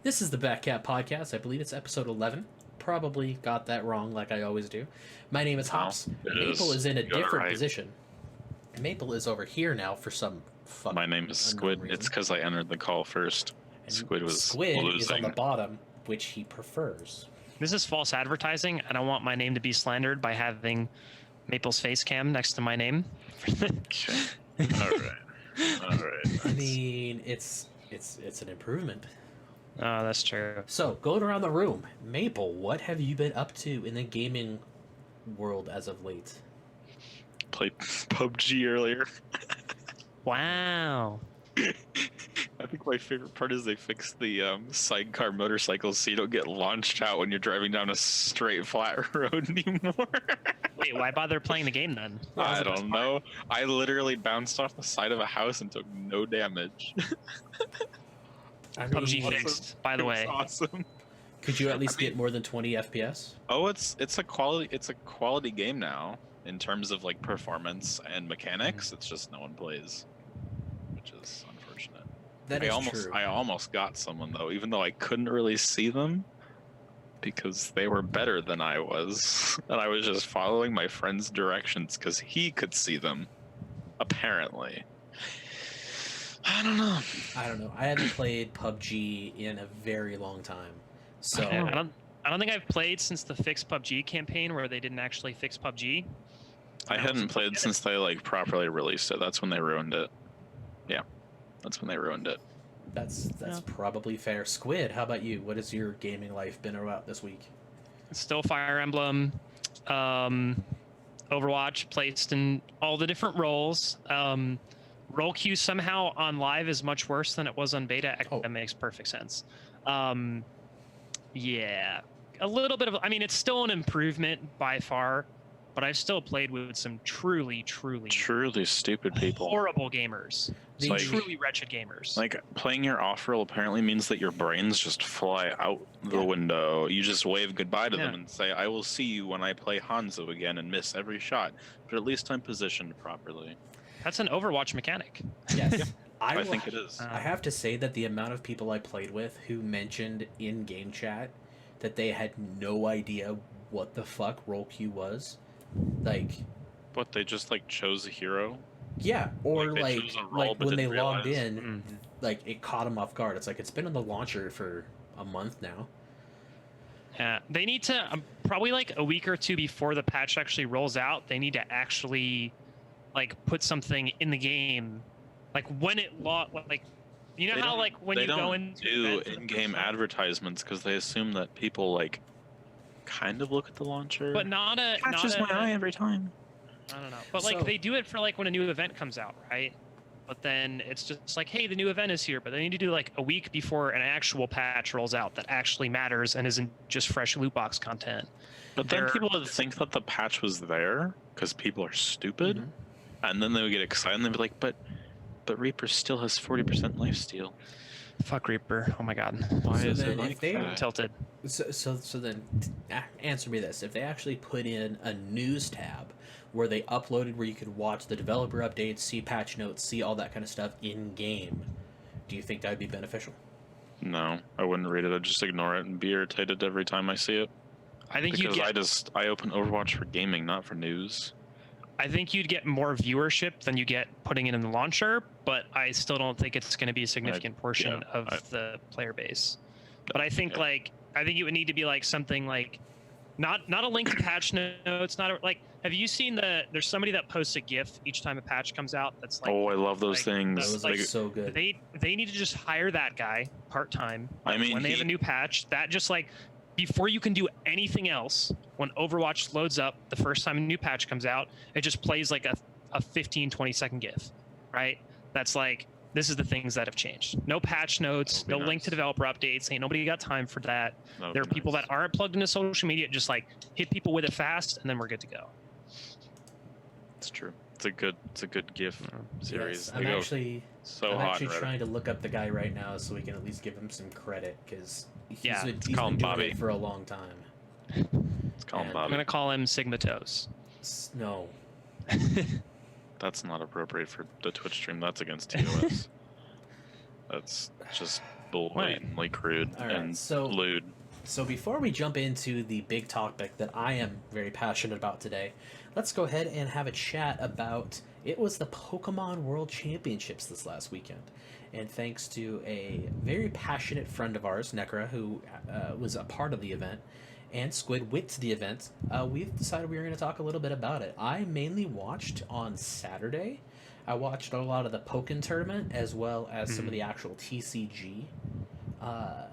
This is the Backcat Podcast. I believe it's episode 11. Probably got that wrong, like I always do. My name is No, Hops. it Maple is in a You got it different right. position. Maple is over here now for some My fucking name is unknown Squid. reason. It's because I entered the call first. And Squid was Squid is on the losing. bottom, which he prefers. This is false advertising. I don't want my name to be slandered by having Maple's face cam next to my name. Okay. All right. All right. I mean, it's an improvement. Oh, that's true. So, going around the room, Maple, what have you been up to in the gaming world as of late? Played PUBG earlier. Wow. I think my favorite part is they fixed the sidecar motorcycles so you don't get launched out when you're driving down a straight flat road anymore. Wait, why bother playing the game then? I don't know. I literally bounced off the side of a house and took no damage. I mean, PUBG fixed, by the way. Awesome. could you at least get more than 20 FPS? Oh, it's a quality game now in terms of like performance and mechanics. It's just no one plays, which is unfortunate. That is true. I almost got someone though, even though I couldn't really see them because they were better than I was, and I was just following my friend's directions because he could see them. Apparently, I don't know. I haven't played PUBG in a very long time. So Yeah, I don't think I've played since the Fix PUBG campaign where they didn't actually fix PUBG. I hadn't played since they like properly released it. That's when they ruined it. Yeah, that's when they ruined it. that's Yeah. probably fair. Squid, how about you? What has your gaming life been about this week? Still Fire Emblem, Overwatch placed in all the different roles. Roll queue somehow on live is much worse than it was on beta. Oh. That makes perfect sense. Yeah, a little bit of. I mean, it's still an improvement by far, but I've still played with some truly Stupid people. horrible gamers, The- like- truly wretched gamers. Like playing your off roll apparently means that your brains just fly out the Yeah. window. You just wave goodbye to them Yeah. and say, "I will see you when I play Hanzo again," and miss every shot. But at least I'm positioned properly. That's an Overwatch mechanic. Yes. I will- think it is. I have to say that the amount of people I played with who mentioned in game chat that they had no idea what the fuck roll queue was, like, What, they just like chose a hero? yeah, or Like, they like chose a role but when they didn't logged realize. in, like it caught them off guard. It's like it's been on the launcher for a month now. Yeah, they need to probably like a week or two before the patch actually rolls out. They need to actually like put something in the game, like when it like you know They how don't- like when they you don't go into do event for the in-game first time? advertisements because they assume that people like kind of look at the launcher. but not catches a, my eye every time. I don't know, but like So- they do it for like when a new event comes out, right? But then it's just like, hey, the new event is here, but they need to do like a week before an actual patch rolls out that actually matters and isn't just fresh loot box content. But then They're- people would think that the patch was there because people are stupid, Mhm. and then they would get excited and they'd be like, "But Reaper still has 40% lifesteal." Fuck Reaper! Oh my god, Why So is then it like if they- that? tilted. So then, answer me this: if they actually put in a news tab where they uploaded where you could watch the developer updates, see patch notes, see all that kind of stuff in game, do you think that would be beneficial? No, I wouldn't read it. I'd just ignore it and be irritated every time I see it. I think you Because get I open Overwatch for gaming, not for news. I think you'd get more viewership than you get putting it in the launcher, but I still don't think it's going to be a significant portion yeah, of the player base. But I think Yeah. I think it would need to be like something like not a link to patch notes, not a, like have you seen there's somebody that posts a GIF each time a patch comes out that's like Oh, I love those like, things. That was like, like so good. they need to just hire that guy part time. I mean, when they have a new patch, that just like before you can do anything else, when Overwatch loads up the first time a new patch comes out, it just plays like a 15, 20-second GIF, right? That's like, this is the things that have changed. No patch notes, That'd no be link to nice. developer updates. Ain't nobody got time for that. That would There are be people nice. that aren't plugged into social media, just like hit people with it fast, and then we're good to go. It's true. It's a good GIF series. Yes, They I'm go actually so I'm hot actually in Reddit. trying to look up the guy right now so we can at least give him some credit because he's Yeah, been, let's he's call been him doing Bobby. it for a long time. Let's call him and- I'm Bobby. gonna call him Sigma Toes. No, That's not appropriate for the Twitch stream. That's against TOS. That's just blatantly crude All right, and so lewd. So before we jump into the big topic that I am very passionate about today, let's go ahead and have a chat about it was the Pokemon World Championships this last weekend. And thanks to a very passionate friend of ours, Nekra, who was a part of the event, and Squid went to the event, we've decided we were going to talk a little bit about it. I mainly watched on Saturday. I watched a lot of the Pokken tournament as well as some of the actual TCG uh,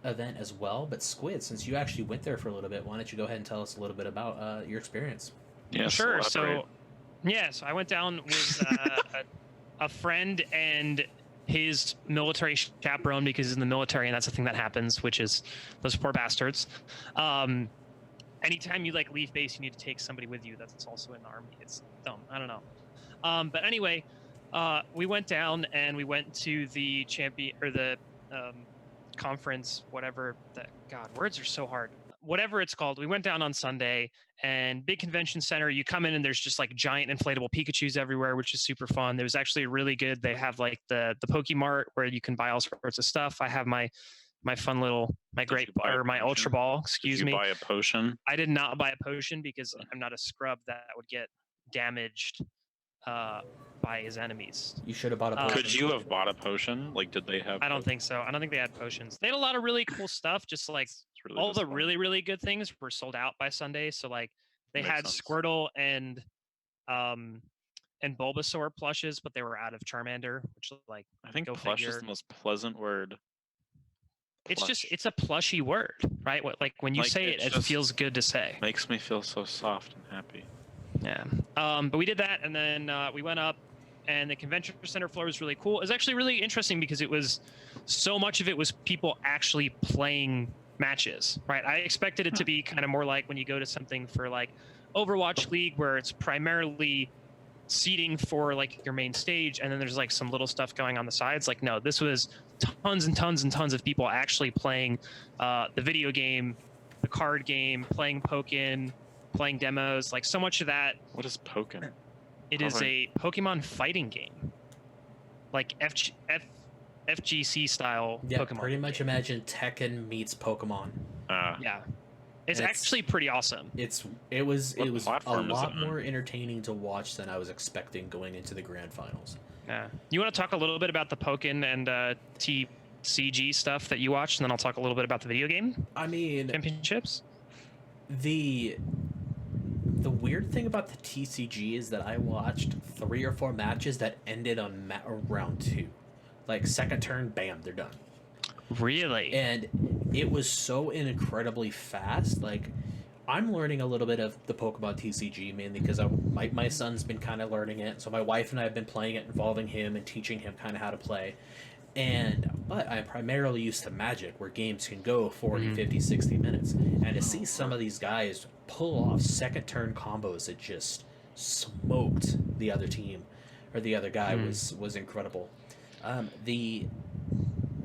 event as well. But Squid, since you actually went there for a little bit, why don't you go ahead and tell us a little bit about your experience? Yeah, Sure. elaborate. So I went down with a friend and his military chaperone because he's in the military and that's the thing that happens, which is those poor bastards. Anytime you like leave base, you need to take somebody with you that's also in the army. It's dumb. I don't know. But anyway, we went down and we went to the conference, whatever that, God, words are so hard. Whatever it's called. We went down on Sunday and big convention center. You come in and there's just like giant inflatable Pikachus everywhere, which is super fun. There was actually really good. They have like the Pokemart where you can buy all sorts of stuff. I have my fun little my Ultra Ball. Excuse me. Did you buy a potion? I did not buy a potion because I'm not a scrub that would get damaged by his enemies. You should have bought a potion. Could you have bought a potion? Like, did they have? I don't think so. I don't think they had potions. They had a lot of really cool stuff. Just like Really all the really good things were sold out by Sunday. So like they Makes had sense. Squirtle and Bulbasaur plushes, but they were out of Charmander, which like I think go plush figure. is the most pleasant word. It's a plushy word, right? What, like when you Like, say it, it just feels good to say. Makes me feel so soft and happy. Yeah. But we did that, and then we went up, and the convention center floor was really cool. It was actually really interesting because it was so much of it was people actually playing matches, right? I expected it to be kind of more like when you go to something for like Overwatch League, where it's primarily seating for like your main stage, and then there's like some little stuff going on the sides. Like, no, this was tons and tons and tons of people actually playing the video game, the card game, playing Pokken, playing demos. Like, so much of that. What is Pokken? It is a Pokemon fighting game, like FGC style Yeah, Pokemon. pretty much imagine Tekken meets Pokemon. Yeah, it's It's- actually pretty awesome. It was What a platform is lot it on? more entertaining to watch than I was expecting going into the grand finals. Yeah, you want to talk a little bit about the Pokken and TCG stuff that you watched, and then I'll talk a little bit about the video game I mean, championships. the weird thing about the TCG is that I watched 3 or 4 matches that ended on round 2. Like second turn, bam, they're done. Really? And it was so incredibly fast. Like, I'm learning a little bit of the Pokemon TCG mainly because my son's been kind of learning it. So my wife and I have been playing it, involving him and teaching him kind of how to play. But I'm primarily used to Magic, where games can go 40, 50, 60 minutes. And to see some of these guys pull off second turn combos that just smoked the other team or the other guy was incredible. The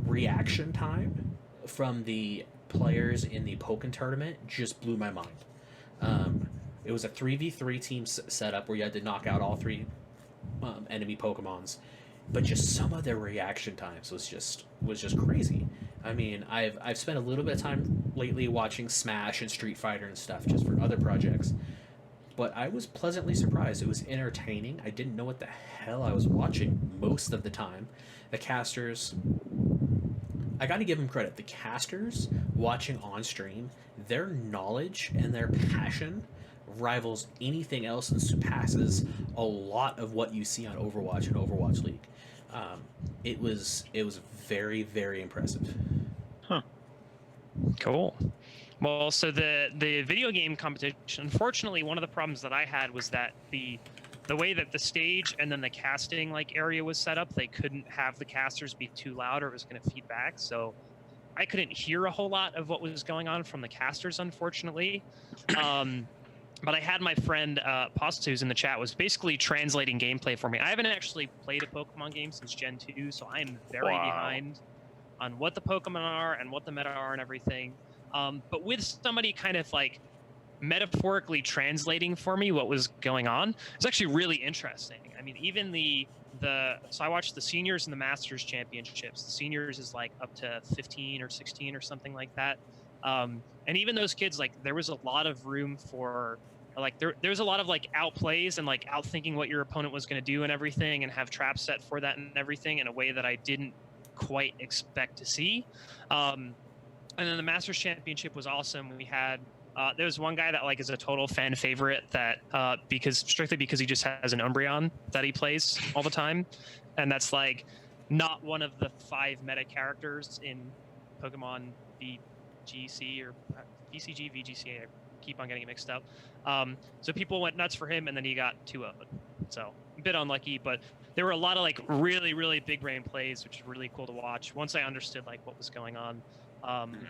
reaction time from the players in the Pokken tournament just blew my mind. It was a 3v3 team setup where you had to knock out all 3 enemy Pokemons, but just some of their reaction times was just crazy. I mean, I've spent a little bit of time lately watching Smash and Street Fighter and stuff just for other projects, but I was pleasantly surprised. It was entertaining. I didn't know what the hell I was watching most of the time. The casters, I got to give them credit. The casters watching on stream, their knowledge and their passion rivals anything else and surpasses a lot of what you see on Overwatch and Overwatch League. It was very, very impressive. Cool. Well, so the video game competition, unfortunately, one of the problems that I had was that the way that the stage and then the casting like area was set up, they couldn't have the casters be too loud or it was going to feed back. So I couldn't hear a whole lot of what was going on from the casters, unfortunately. But I had my friend Pasta, who's in the chat, was basically translating gameplay for me. I haven't actually played a Pokemon game since Gen 2, so I'm very behind on what the Pokemon are and what the meta are and everything. But with somebody kind of like metaphorically translating for me what was going on, it's actually really interesting. I mean, even the so I watched the seniors and the masters championships. The seniors is like up to 15 or 16 or something like that. And even those kids, like there was a lot of room for like there was a lot of like outplays and like outthinking what your opponent was going to do and everything, and have traps set for that and everything in a way that I didn't quite expect to see. And then the Masters Championship was awesome. We had there was one guy that like is a total fan favorite that strictly because he just has an Umbreon that he plays all the time, and that's like not one of the 5 meta characters in Pokemon VGC or VCG VGC. I keep on getting it mixed up. So people went nuts for him, and then he got 2-0'd. So a bit unlucky, but there were a lot of like really big brain plays, which is really cool to watch. Once I understood like what was going on.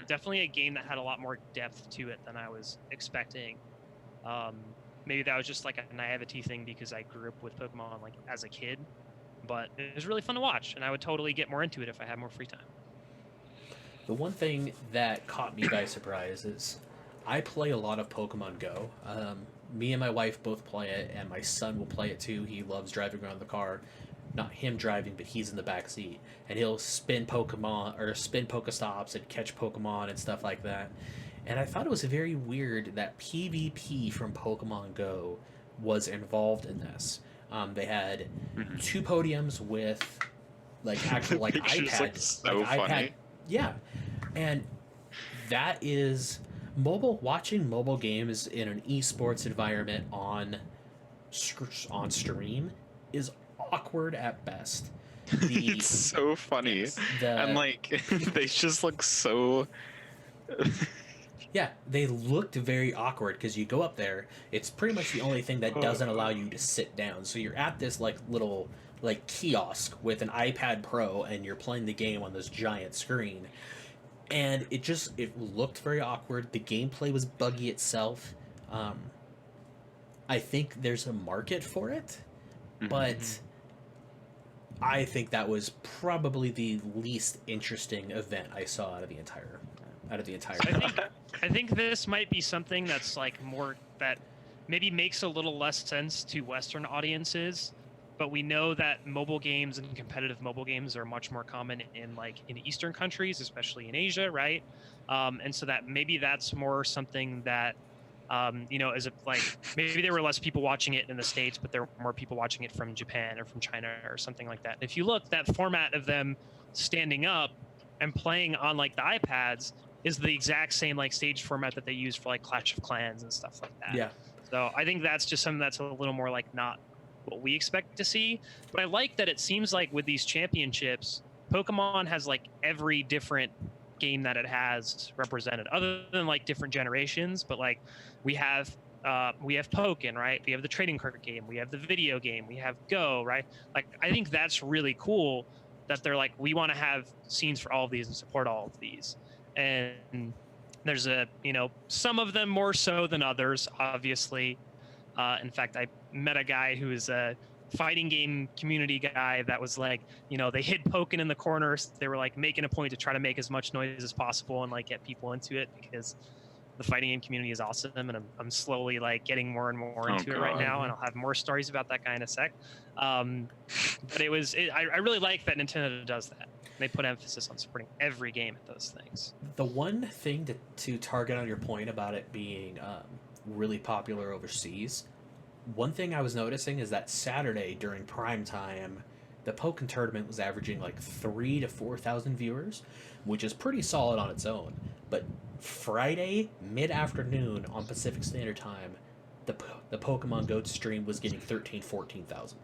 Definitely a game that had a lot more depth to it than I was expecting. Maybe that was just like a naivety thing because I grew up with Pokemon like as a kid, but it was really fun to watch, and I would totally get more into it if I had more free time. The one thing that caught me by surprise is I play a lot of Pokemon Go. Me and my wife both play it, and my son will play it too. He loves driving around the car. Not him driving, but he's in the back seat, and he'll spin Pokemon or spin Pokestops and catch Pokemon and stuff like that. And I thought it was very weird that PvP from Pokemon Go was involved in this. They had 2 podiums with like actual like Pictures look iPad, so like iPad, funny. yeah, and that is watching mobile games in an esports environment on stream is awkward at best. It's so funny. And like they just look so yeah, they looked very awkward because you go up there, it's pretty much the only thing that doesn't allow you to sit down. So you're at this like little like kiosk with an iPad Pro, and you're playing the game on this giant screen, and it looked very awkward. The gameplay was buggy itself. I think there's a market for it, but I think that was probably the least interesting event I saw out of the entire. I think this might be something that's like more that maybe makes a little less sense to Western audiences, but we know that mobile games and competitive mobile games are much more common in Eastern countries, especially in Asia, right? And so that maybe that's more something that as a like maybe there were less people watching it in the States, but there were more people watching it from Japan or from China or something like that. And if you look, that format of them standing up and playing on like the iPads is the exact same like stage format that they use for like Clash of Clans and stuff like that. Yeah. So I think that's just something that's a little more like not what we expect to see. But I like that it seems like with these championships, Pokemon has like every different game that it has represented, other than like different generations. But like we have Pokken, right? We have the trading card game, we have the video game, we have Go, right? Like I think that's really cool that they're like, we want to have scenes for all of these and support all of these. And there's some of them more so than others, obviously. In fact, I met a guy who is a fighting game community guy that was like, they hid Pokken in the corners. They were like making a point to try to make as much noise as possible and like get people into it, because the fighting game community is awesome, and I'm slowly like getting more and more into it right now, and I'll have more stories about that guy in a sec. But I really like that Nintendo does that. They put emphasis on supporting every game at those things. The one thing to target on your point about it being really popular overseas, one thing I was noticing is that Saturday during prime time, the Pokken tournament was averaging like 3,000 to 4,000 viewers, which is pretty solid on its own. But Friday mid-afternoon on Pacific Standard Time, the Pokemon Go stream was getting 13,000, 14,000.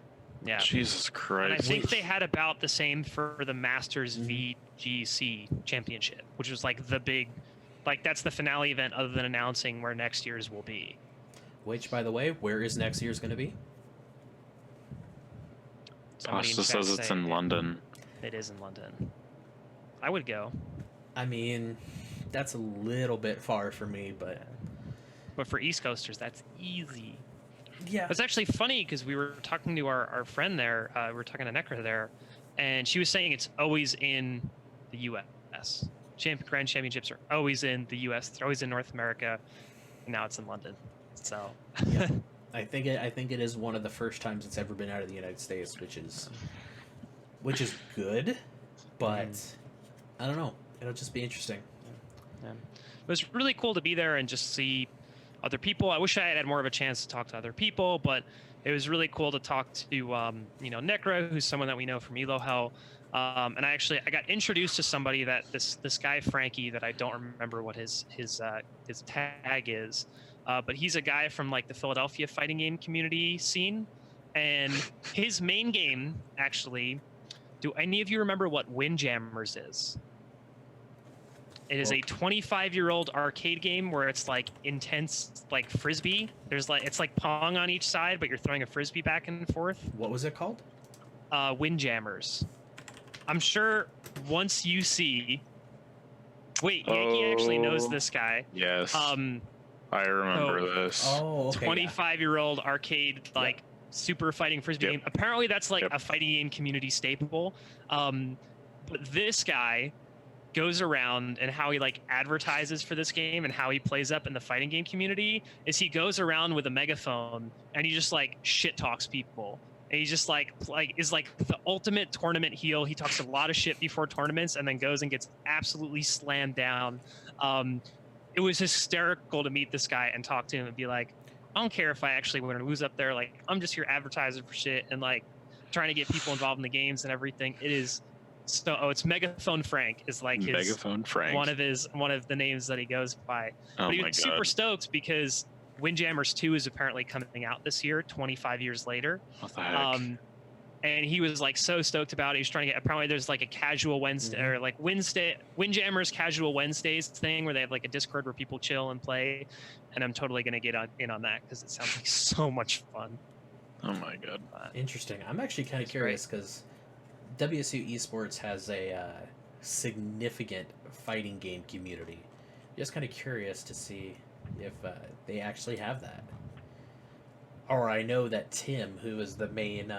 Yeah. Jesus Christ. And I think they had about the same for the Masters VGC Championship, which was like the big, like that's the finale event other than announcing where next year's will be. Which, by the way, where is next year's going to be? Pasta says it's in London. It is in London. I would go. I mean, that's a little bit far for me, but... But for East Coasters, that's easy. Yeah. It's actually funny because we were talking to our friend there. We were talking to Necra there, and she was saying it's always in the U.S. Grand Championships are always in the U.S. They're always in North America. And now it's in London. So. Yeah. I think it is one of the first times it's ever been out of the United States, which is good, but I don't know. It'll just be interesting. Yeah. It was really cool to be there and just see other people. I wish I had more of a chance to talk to other people, but it was really cool to talk to Necro, who's someone that we know from Elo Hell. And I got introduced to somebody that this guy Frankie, that I don't remember what his tag is, but he's a guy from like the Philadelphia fighting game community scene, and his main game actually. Do any of you remember what Windjammers is? It is a 25-year-old arcade game where it's like intense, like frisbee. It's like Pong on each side, but you're throwing a frisbee back and forth. What was it called? Windjammers. I'm sure once you see. Wait, Yankee actually knows this guy. Yes. I remember this. Oh, okay. 25-year-old arcade like. Super fighting frisbee game. Apparently that's like a fighting game community staple. But this guy goes around, and how he like advertises for this game and how he plays up in the fighting game community is he goes around with a megaphone and he just like shit talks people. And he's just is like the ultimate tournament heel. He talks a lot of shit before tournaments and then goes and gets absolutely slammed down. It was hysterical to meet this guy and talk to him and be like, I don't care if I actually win or lose up there. Like, I'm just here advertising for shit and like trying to get people involved in the games and everything. It is it's Megaphone Frank is like his Megaphone Frank. one of the names that he goes by. Oh but he my was God. super stoked because Windjammers 2 is apparently coming out this year, 25 years later. What the heck? And he was like so stoked about it. He's trying to get, apparently there's like a casual Wednesday or like Windjammers casual Wednesdays thing where they have like a Discord where people chill and play. And I'm totally going to get in on that because it sounds like so much fun. Oh my God. Interesting. I'm actually kind of curious because WSU Esports has a significant fighting game community. Just kind of curious to see if they actually have that. Or I know that Tim, who is the main,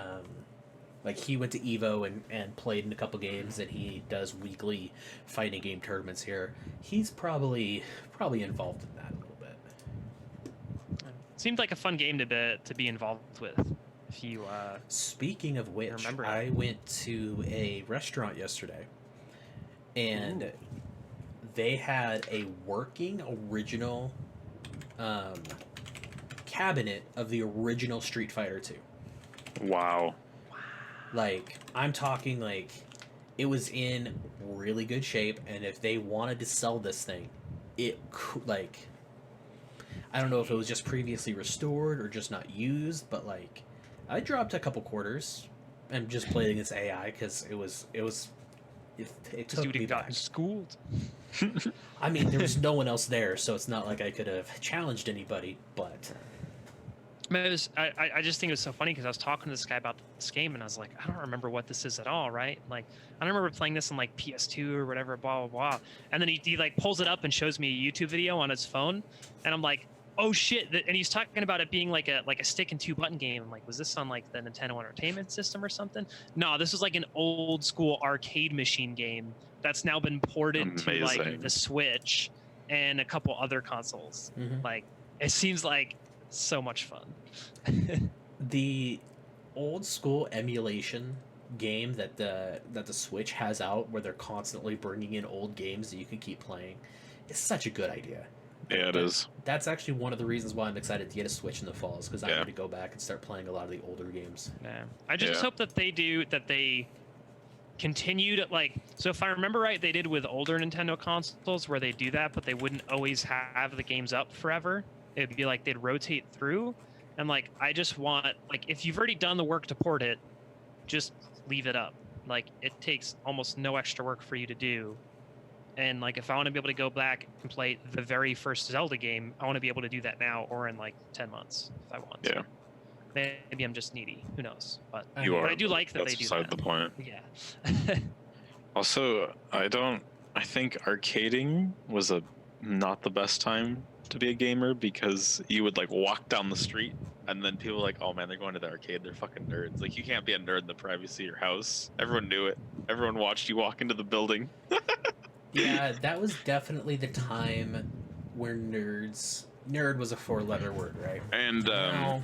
he went to Evo and played in a couple games, and he does weekly fighting game tournaments here. He's probably involved in that a little bit. Seemed like a fun game to be involved with. If you Speaking of which, remember it. I went to a restaurant yesterday, and they had a working original cabinet of the original Street Fighter 2. Wow. Like, I'm talking like it was in really good shape, and if they wanted to sell this thing, it could, like, I don't know if it was just previously restored or just not used, but like I dropped a couple quarters and just played against AI because it took you'd me have gotten back. schooled. I mean, there was no one else there, so it's not like I could have challenged anybody, but I mean, I just think it was so funny because I was talking to this guy about this game and I was like, I don't remember what this is at all, right? Like, I don't remember playing this on like PS2 or whatever, blah, blah, blah. And then he like pulls it up and shows me a YouTube video on his phone. And I'm like, oh shit. And he's talking about it being like a stick and 2 button game. I'm like, was this on like the Nintendo Entertainment System or something? No, this was like an old school arcade machine game that's now been ported to like the Switch and a couple other consoles. Mhm. Like, it seems like so much fun. the old school emulation game that the Switch has out, where they're constantly bringing in old games that you can keep playing, is such a good idea. Yeah, it is. That's actually one of the reasons why I'm excited to get a Switch in the fall, is because I'm Yeah. going to go back and start playing a lot of the older games. Yeah. I just hope that they continue to like, so if I remember right, they did with older Nintendo consoles where they do that, but they wouldn't always have the games up forever. It'd be like they'd rotate through. And like, I just want, like, if you've already done the work to port it, just leave it up. Like, it takes almost no extra work for you to do. And like, if I want to be able to go back and play the very first Zelda game, I want to be able to do that now or in like 10 months if I want to. Yeah. Maybe I'm just needy. Who knows? But You but are. I do like that That's they do beside that. the point. Yeah. Also, I think arcading was not the best time to be a gamer, because you would like walk down the street and then people were like, oh man, they're going to the arcade, they're fucking nerds. Like, you can't be a nerd in the privacy of your house. Everyone knew it. Everyone watched you walk into the building. Yeah, that was definitely the time where nerds nerd was a 4-letter word, right? And Now,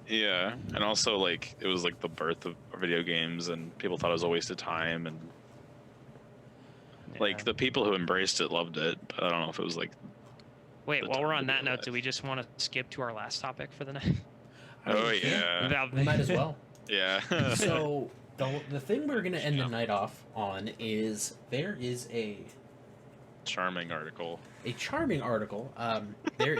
yeah, and also like it was like the birth of video games, and people thought it was a waste of time, and like Yeah. the people who embraced it loved it. But I don't know if it was like. Wait, the while we're time on of that their note, do life. we just want to skip to our last topic for the night? I mean, Oh we can. yeah, Without- We might as well. yeah. So the thing we're gonna end the night off on is there is a Charming article. charming article. There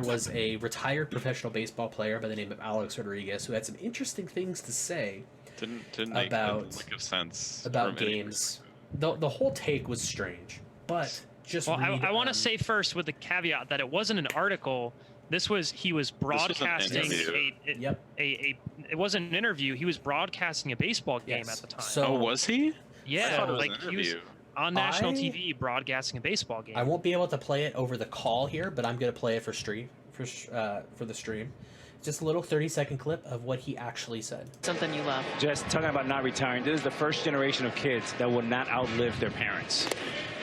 was a retired professional baseball player by the name of Alex Rodriguez who had some interesting things to say Didn't make About- a lick of sense about from any games. The whole take was strange, but just Well, read, I want to say first with the caveat that it wasn't an article. He was was an broadcasting interview. Yep. it wasn't an interview. He was broadcasting a baseball game Yes. at the time. So- Oh, was he? I yeah, thought it was like an he was interview. on national I- TV broadcasting a baseball game. I won't be able to play it over the call here, but I'm gonna play it for the stream. Just a little 30-second clip of what he actually said. Something you love. Just talking about not retiring, this is the first generation of kids that will not outlive their parents.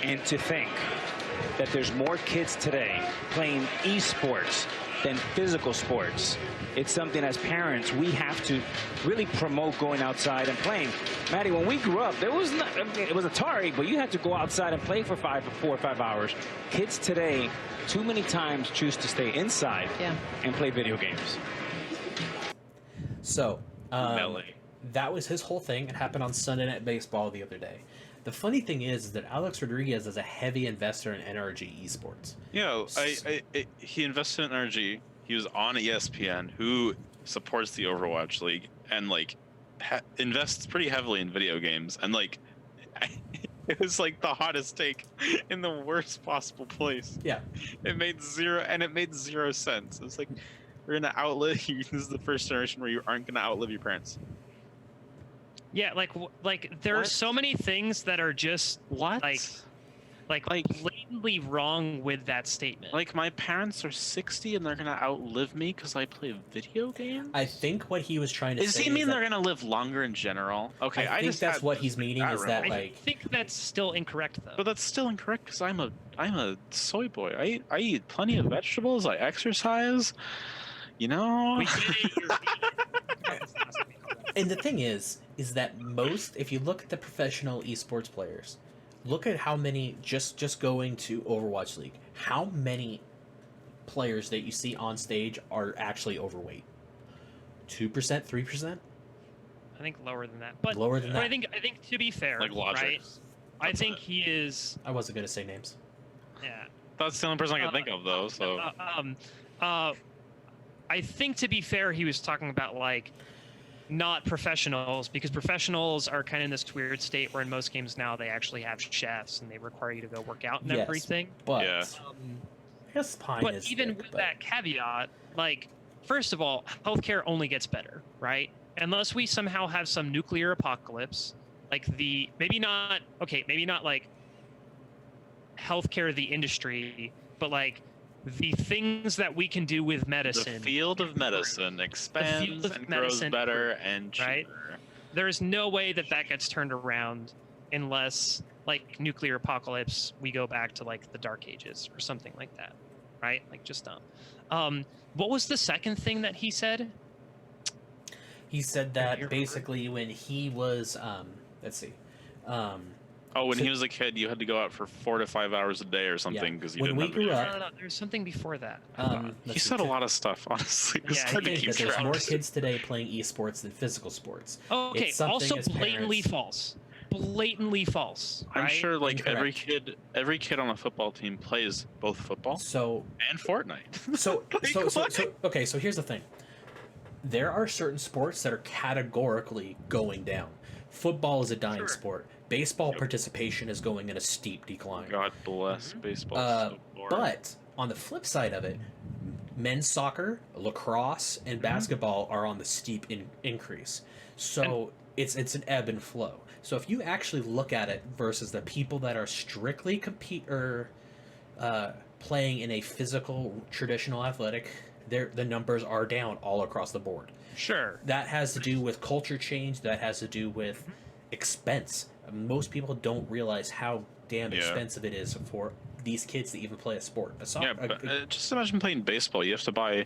And to think that there's more kids today playing esports than physical sports, it's something as parents we have to really promote going outside and playing. Maddie, when we grew up, there was not, I mean, it was Atari, but you had to go outside and play for 4 or 5 hours. Kids today, too many times choose to stay inside Yeah. and play video games. So, Melee. that was his whole thing. It happened on Sunday Night Baseball the other day. The funny thing is that Alex Rodriguez is a heavy investor in NRG Esports. Yeah, he invested in NRG. He was on ESPN, who supports the Overwatch League, and like invests pretty heavily in video games. And like, it was like the hottest take in the worst possible place. Yeah. It made zero sense. It was like, we're gonna outlive. This is the first generation where you aren't gonna outlive your parents. Yeah, like there are What? so many things that are just What? like blatantly wrong with that statement. Like my parents are 60 and they're gonna outlive me because I play video games. I think what he was trying to Does say he mean is they're that, gonna live longer in general? Okay, I think just that's had what he's meaning is that, I like, think that's still incorrect though. But that's still incorrect because I'm a soy boy. I eat plenty of vegetables. I exercise. You know. We get it, you're vegan. and the thing is that most, if you look at the professional esports players, look at how many just going to Overwatch League, how many players that you see on stage are actually overweight. 2%, 3%? I think lower than that. But Lower than but that. I think to be fair, Like Logic. right? I That's think it. he is. I wasn't gonna say names. Yeah. That's the only person I can think of though. So I think to be fair, he was talking about like not professionals, because professionals are kind of in this weird state where in most games now they actually have chefs and they require you to go work out and Yes. everything. But Yeah. I guess Pine But is even thick, with but that caveat, like, first of all, healthcare only gets better, right? Unless we somehow have some nuclear apocalypse, like maybe not like healthcare, the industry, but like the things that we can do with the medicine. field of medicine expands of and grows medicine better and cheaper. right? There is no way that gets turned around unless, like, nuclear apocalypse, we go back to like the Dark Ages or something like that, right? Like, just dumb. What was the second thing that he said? he said you that remember? basically when he was let's see. Oh, when So- he was a kid, you had to go out for 4 to 5 hours a day or something because you When didn't we have grew the- up- No. There's something before that. let's He see, said a lot of stuff, honestly. It's Yeah, hard he to did, keep that there's track. more kids today playing esports than physical sports. Okay, It's something also as blatantly parents- false. Blatantly false. I'm right? sure like every Incorrect. kid on a football team plays both football So and Fortnite. so Like, so okay, so here's the thing. There are certain sports that are categorically going down. Football is a dying Sure. sport. Baseball participation is going in a steep decline. God bless baseball. so boring. But on the flip side of it, men's soccer, lacrosse, and basketball are on the steep increase. So it's an ebb and flow. So if you actually look at it versus the people that are strictly playing in a physical traditional athletic, the numbers are down all across the board. Sure. That has to do with culture change. That has to do with expense. Most people don't realize how damn Yeah. expensive it is for these kids to even play a sport. Yeah, but just imagine playing baseball. You have to buy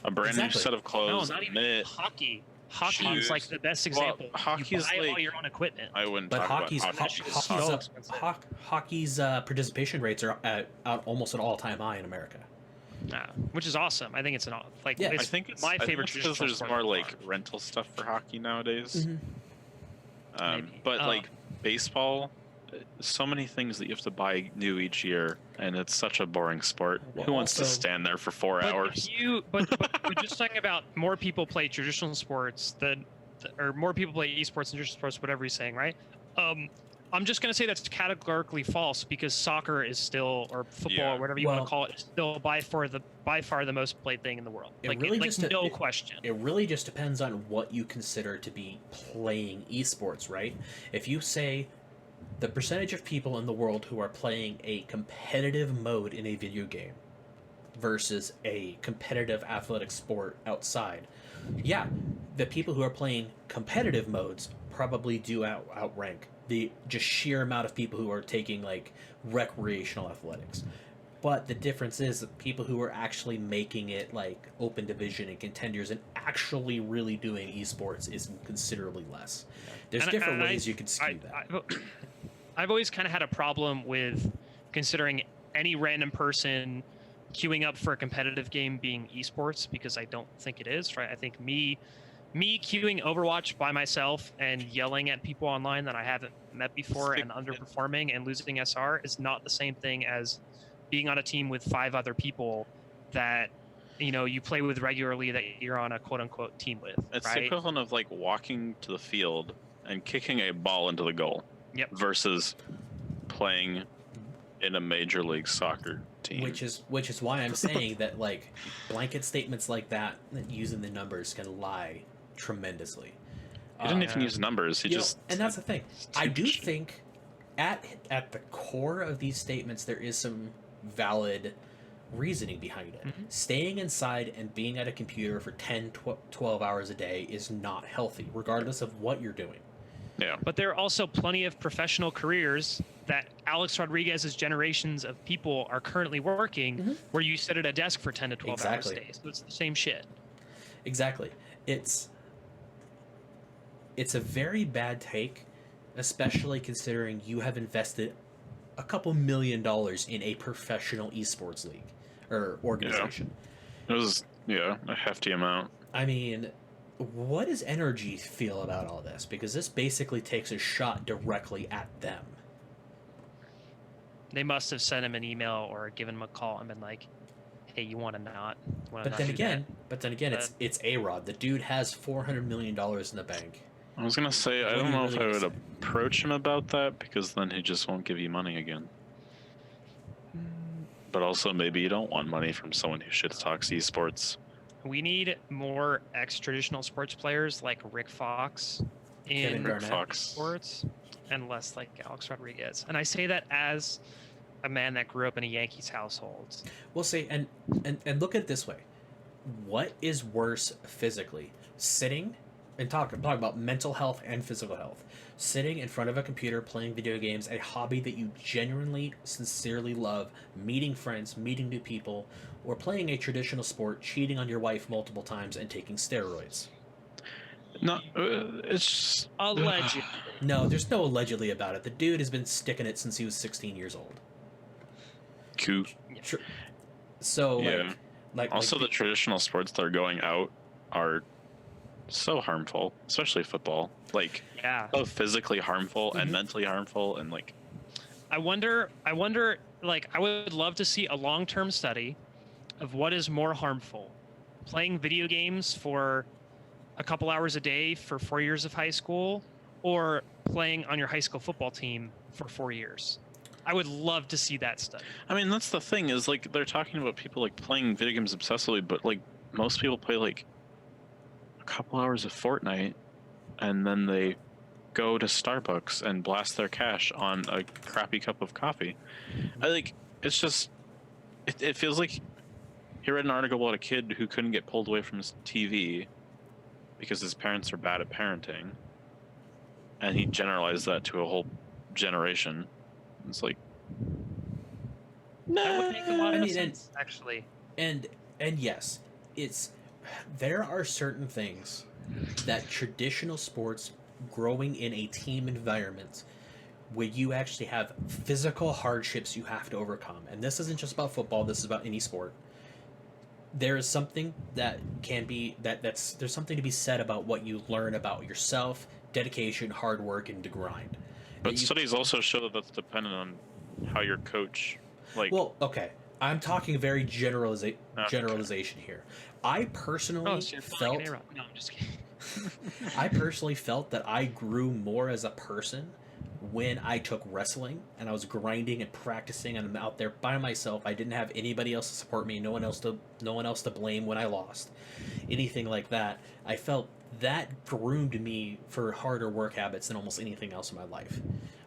a brand new Exactly. set of No, clothes, not even mitt. hockey. Hockey shoes. is like the best Well, example. hockey you is buy all like- your own equipment. I wouldn't But talk hockey's about hockey. so expensive. hockey's participation rates are at almost an all-time high in America. Yeah, which is awesome. I think it's Yeah. it's I think it's my I think favorite it's because traditional there's sport more by like far. rental stuff for hockey nowadays. Mhm. Maybe. But like baseball, so many things that you have to buy new each year, and it's such a boring sport. Well, Who wants to also- stand there for 4 But hours? if you, but we're just talking about more people play traditional sports or more people play esports and traditional sports, whatever you're saying, right? I'm just gonna say that's categorically false because soccer is still, or football, Yeah. or whatever you want Well- to call it, is still by far the most played thing in the world. It Like, really like just- no it- question. It really just depends on what you consider to be playing esports, right? If you say the percentage of people in the world who are playing a competitive mode in a video game versus a competitive athletic sport outside, yeah, the people who are playing competitive modes probably do outrank the just sheer amount of people who are taking like recreational athletics. But the difference is that people who are actually making it like open division and contenders and actually really doing esports is considerably less. There's And different I- ways you can skew that. I've always kind of had a problem with considering any random person queuing up for a competitive game being esports because I don't think it is, right? I think me queuing Overwatch by myself and yelling at people online that I haven't met before and underperforming and losing SR is not the same thing as being on a team with 5 other people that you play with regularly that you're on a quote unquote team with. It's right? the equivalent of like walking to the field and kicking a ball into the goal. Yep. Versus playing in a major league soccer team. Which is why I'm saying that like blanket statements like that using the numbers can lie tremendously. He didn't even use numbers. He You know, just and that's the thing. I do Stupid shit. think at the core of these statements there is some valid reasoning behind it. Mhm. Staying inside and being at a computer for 10 12 hours a day is not healthy regardless of what you're doing. yeah. But there are also plenty of professional careers that Alex Rodriguez's generations of people are currently working Mhm. where you sit at a desk for 10 to 12 Exactly. hours a day. So it's the same shit. Exactly. It's a very bad take, especially considering you have invested a couple $1 million in a professional esports league or organization. It was a hefty amount. I mean, what does Energy feel about all this? Because this basically takes a shot directly at them. They must have sent him an email or given him a call and been like, hey, you want to not? But then again, it's A-Rod. The dude has $400 million in the bank. I was gonna say I What do don't you know really if I wanna would say? approach him about that because then he just won't give you money again. But also maybe you don't want money from someone who shit talks esports. We need more ex-traditional sports players like Rick Fox Kevin in Garnett. Fox. sports and less like Alex Rodriguez. And I say that as a man that grew up in a Yankees household. We'll see. And look at it this way. What is worse physically? Sitting and talk about mental health and physical health. Sitting in front of a computer playing video games, a hobby that you genuinely, sincerely love, meeting friends, meeting new people, or playing a traditional sport, cheating on your wife multiple times, and taking steroids. No, it's just, Allegedly. No, there's no allegedly about it. The dude has been sticking it since he was 16 years old. cool. Tr- So, Yeah. like Also, the traditional sports that are going out are so harmful, especially football. Like, Yeah. so physically harmful and Mhm. mentally harmful, and like, I wonder, like, I would love to see a long-term study of what is more harmful. Playing video games for a couple hours a day for 4 years of high school or playing on your high school football team for 4 years. I would love to see that study. I mean, that's the thing is like they're talking about people like playing video games obsessively, but like most people play like a couple hours of Fortnite, and then they go to Starbucks and blast their cash on a crappy cup of coffee. I like it's just it feels like he read an article about a kid who couldn't get pulled away from his TV because his parents are bad at parenting, and he generalized that to a whole generation. It's like That would make a lot I of mean, sense, actually. and yes, it's there are certain things that traditional sports growing in a team environment where you actually have physical hardships you have to overcome. And this isn't just about football, this is about any sport. There is something that can be that's there's something to be said about what you learn about yourself, dedication, hard work, and the grind. But studies also show that that's dependent on how your coach, like. Well, okay. I'm talking very generalization here. I personally Oh, so you're flying felt an A-Rod. No, I'm just kidding. I personally felt that I grew more as a person when I took wrestling and I was grinding and practicing and I'm out there by myself. I didn't have anybody else to support me, no one else to blame when I lost. Anything like that. I felt that groomed me for harder work habits than almost anything else in my life.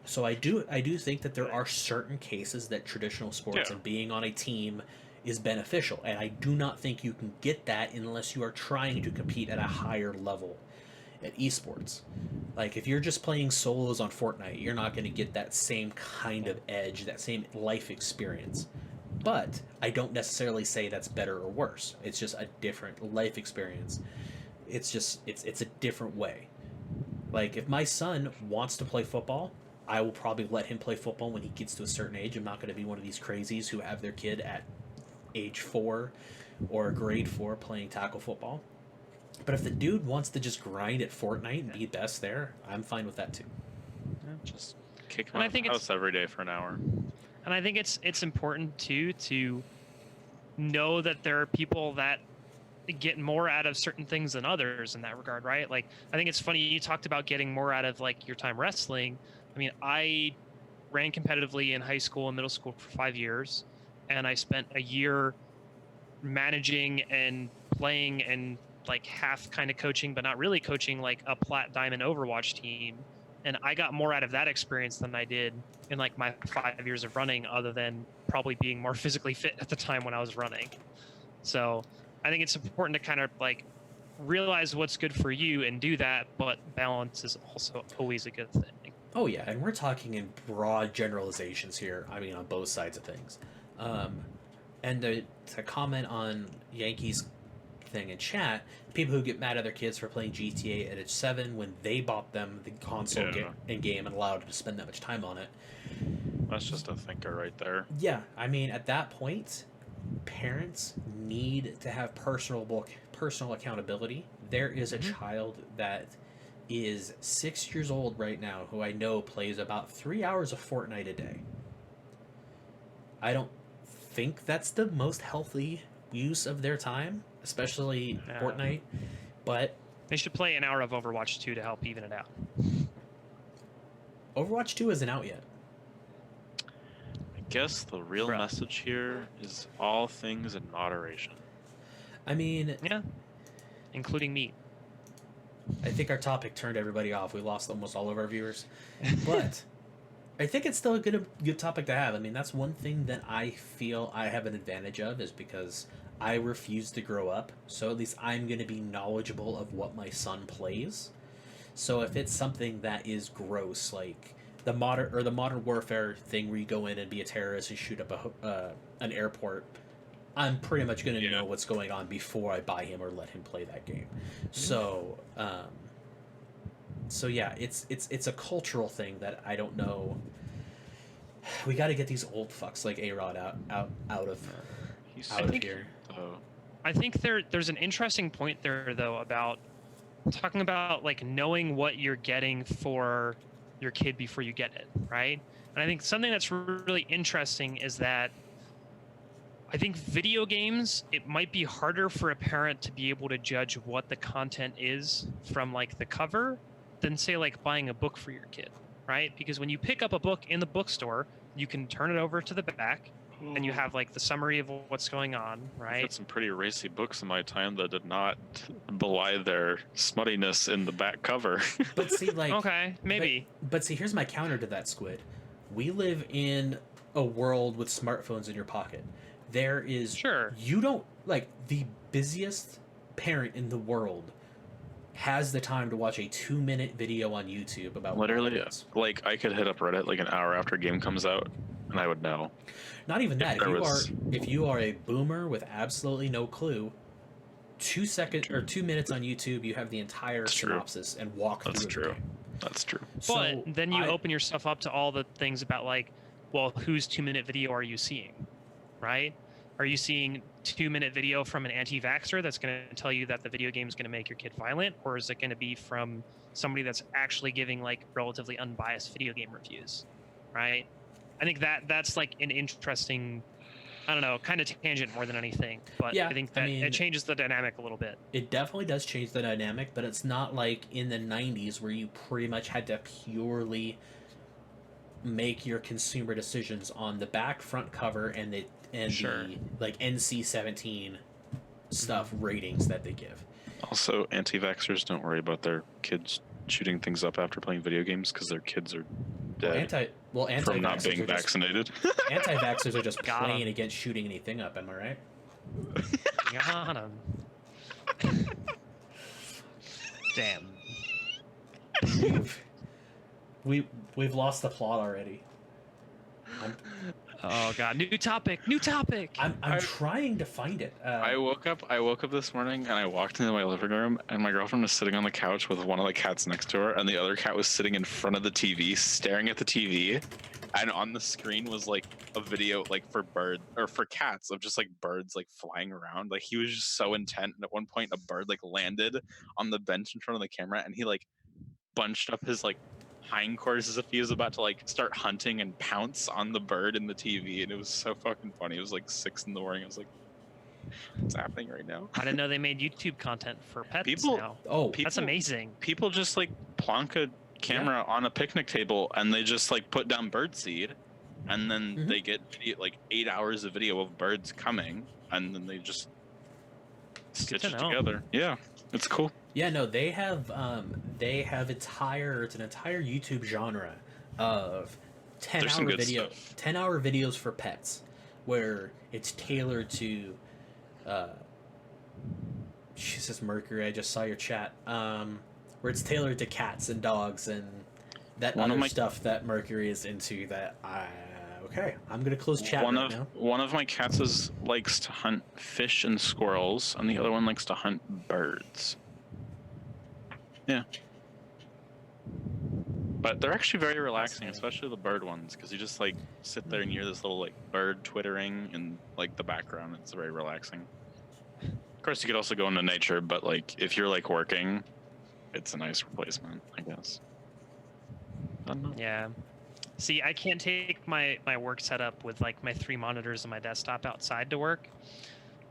So I do think that there are certain cases that traditional sports and being on a team is beneficial, and I do not think you can get that unless you are trying to compete at a higher level at esports. Like if you're just playing solos on Fortnite, you're not going to get that same kind of edge, that same life experience. But I don't necessarily say that's better or worse. It's just a different life experience. It's a different way. Like if my son wants to play football, I will probably let him play football when he gets to a certain age. I'm not going to be one of these crazies who have their kid at age 4 or grade 4 playing tackle football. But if the dude wants to just grind at Fortnite and be best there, I'm fine with that too. Just kick And him I out of think the it's- house every day for an hour. And I think it's important too to know that there are people that get more out of certain things than others in that regard, right? Like I think it's funny you talked about getting more out of like your time wrestling. I mean, I ran competitively in high school and middle school for 5 years, and I spent a year managing and playing and like half kind of coaching, but not really coaching, like a plat diamond Overwatch team. And I got more out of that experience than I did in like my 5 years of running, other than probably being more physically fit at the time when I was running. So I think it's important to kind of like realize what's good for you and do that, but balance is also always a good thing. Oh yeah, and we're talking in broad generalizations here. I mean, on both sides of things. And to comment on Yankees thing in chat, people who get mad at their kids for playing GTA at age 7 when they bought them the console and game and allowed them to spend that much time on it. That's just a thinker right there. Yeah, I mean, at that point, parents need to have personal accountability. There is a child that is 6 years old right now who I know plays about 3 hours of Fortnite a day. I don't think that's the most healthy use of their time, especially Fortnite, but They should play an hour of Overwatch 2 to help even it out. Overwatch 2 isn't out yet. I guess the real message here is all things in moderation. I mean, Yeah, including me. I think our topic turned everybody off. We lost almost all of our viewers. But I think it's still a good topic to have. I mean, that's one thing that I feel I have an advantage of is because I refuse to grow up. So at least I'm going to be knowledgeable of what my son plays. So if it's something that is gross, like the modern warfare thing where you go in and be a terrorist and shoot up an airport, I'm pretty much going to know what's going on before I buy him or let him play that game. So, yeah, it's a cultural thing that I don't know. We got to get these old fucks like A-Rod out of here. I think there's an interesting point there though about talking about like knowing what you're getting for your kid before you get it, right? And I think something that's really interesting is that I think video games, it might be harder for a parent to be able to judge what the content is from like the cover than say like buying a book for your kid, right? Because when you pick up a book in the bookstore, you can turn it over to the back and you have like the summary of what's going on, right? I've had some pretty racy books in my time that did not belie their smuttiness in the back cover. But see, like, okay, maybe. But see, here's my counter to that, Squid. We live in a world with smartphones in your pocket. There is you don't like the busiest parent in the world has the time to watch a 2-minute video on YouTube about literally like I could hit up Reddit like an hour after a game comes out and I would know. Not even that. there was- If you are a boomer with absolutely no clue, 2 minutes on YouTube, you have the entire That's true. synopsis and walk That's through true. the game. That's true. But then you open yourself up to all the things about like, well, whose 2-minute video are you seeing, right? Are you seeing 2-minute video from an anti-vaxxer that's going to tell you that the video game is going to make your kid violent, or is it going to be from somebody that's actually giving like relatively unbiased video game reviews, right? I think that's like an interesting, I don't know, kind of tangent more than anything, but Yeah, I think that it changes the dynamic a little bit. It definitely does change the dynamic, but it's not like in the 90s where you pretty much had to purely make your consumer decisions on the back, front cover, and the like NC-17 stuff ratings that they give. Also, anti-vaxxers don't worry about their kids shooting things up after playing video games because their kids are dead from not being vaccinated. Anti-vaxxers are just Got 'em. playing against shooting anything up. Am I right? Got 'em. Damn. We've lost the plot already. Oh god, new topic. I'm trying to find it. I woke up this morning and I walked into my living room and my girlfriend was sitting on the couch with one of the cats next to her and the other cat was sitting in front of the TV staring at the TV, and on the screen was like a video like for cats of just like birds like flying around. Like he was just so intent, and at one point a bird like landed on the bench in front of the camera and he like bunched up his like hindquarters as if he was about to like start hunting and pounce on the bird in the TV, and it was so fucking funny. It was like 6 a.m. I was like, what's happening right now? I didn't know they made YouTube content for pets People- now. That's People- amazing. People just like plonk a camera on a picnic table and they just like put down bird seed, and then they get like 8 hours of video of birds coming, and then they just stitch to it know. together. Yeah, it's cool. Yeah, no, they have it's an entire YouTube genre of 10 There's some hour good video stuff. 10-hour videos for pets, where it's tailored to Jesus Mercury, I just saw your chat. Where it's tailored to cats and dogs and that One of other my- stuff that Mercury is into. That okay, I'm gonna close chat One right of now. one of my cats likes to hunt fish and squirrels, and the other one likes to hunt birds. Yeah. But they're actually very relaxing, especially the bird ones, because you just like sit there and hear this little like bird twittering in like the background. It's very relaxing. Of course, you could also go into nature, but like if you're like working, it's a nice replacement, I guess. I don't know. Yeah. See, I can't take my work setup with like my 3 monitors on my desktop outside to work.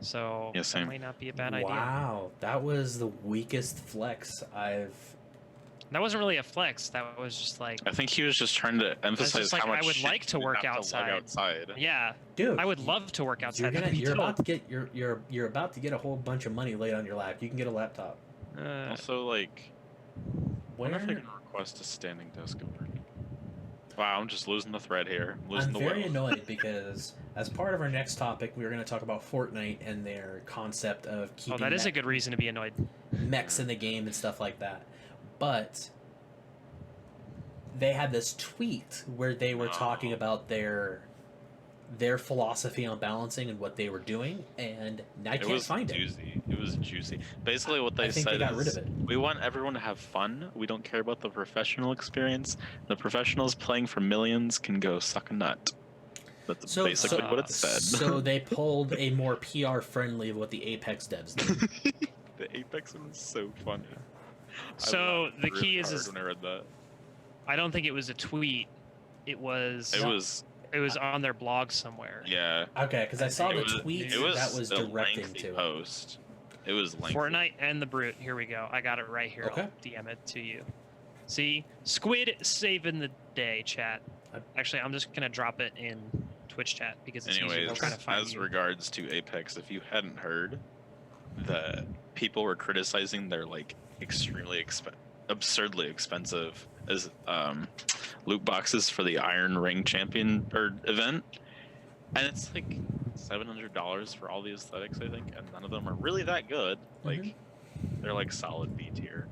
So Yeah, same. that might not be a bad idea. Wow, that was the weakest flex I've. That wasn't really a flex. That was just like, I think he was just trying to emphasize just like, how much I would shit like to you work have lug outside. outside. yeah, Dude, I would love to work outside. you're about to get you're about to get a whole bunch of money laid on your lap. You can get a laptop. Also, like, Where? wonder if I can request a standing desk over. Wow, I'm just losing the thread here. I'm very annoyed because as part of our next topic, we were going to talk about Fortnite and their concept of keeping Oh, that is a good reason to be annoyed. mechs in the game and stuff like that. But they had this tweet where they were talking about their philosophy on balancing and what they were doing, and I can't find it. It was juicy. Basically, what they I think said they got is, rid of it. we want everyone to have fun. We don't care about the professional experience. The professionals playing for millions can go suck a nut. That's basically what it said. So they pulled a more PR friendly of what the Apex devs did. The Apex one was so funny. So laughed the really key is hard when I read that. I don't think it was a tweet. It was on their blog somewhere. Yeah. Okay, because I saw the It was- tweet it was that was a directing lengthy to it. post. It was lengthy. Fortnite and the Brute. Here we go. I got it right here. Okay. I'll DM it to you. See, Squid saving the day, chat. Actually, I'm just gonna drop it in Twitch chat because it's easier Anyways, to try to find as you. regards to Apex, if you hadn't heard, the people were criticizing their like extremely absurdly expensive as loot boxes for the Iron Ring Champion event, and it's like $700 for all the aesthetics, I think, and none of them are really that good. Like they're like solid B tier,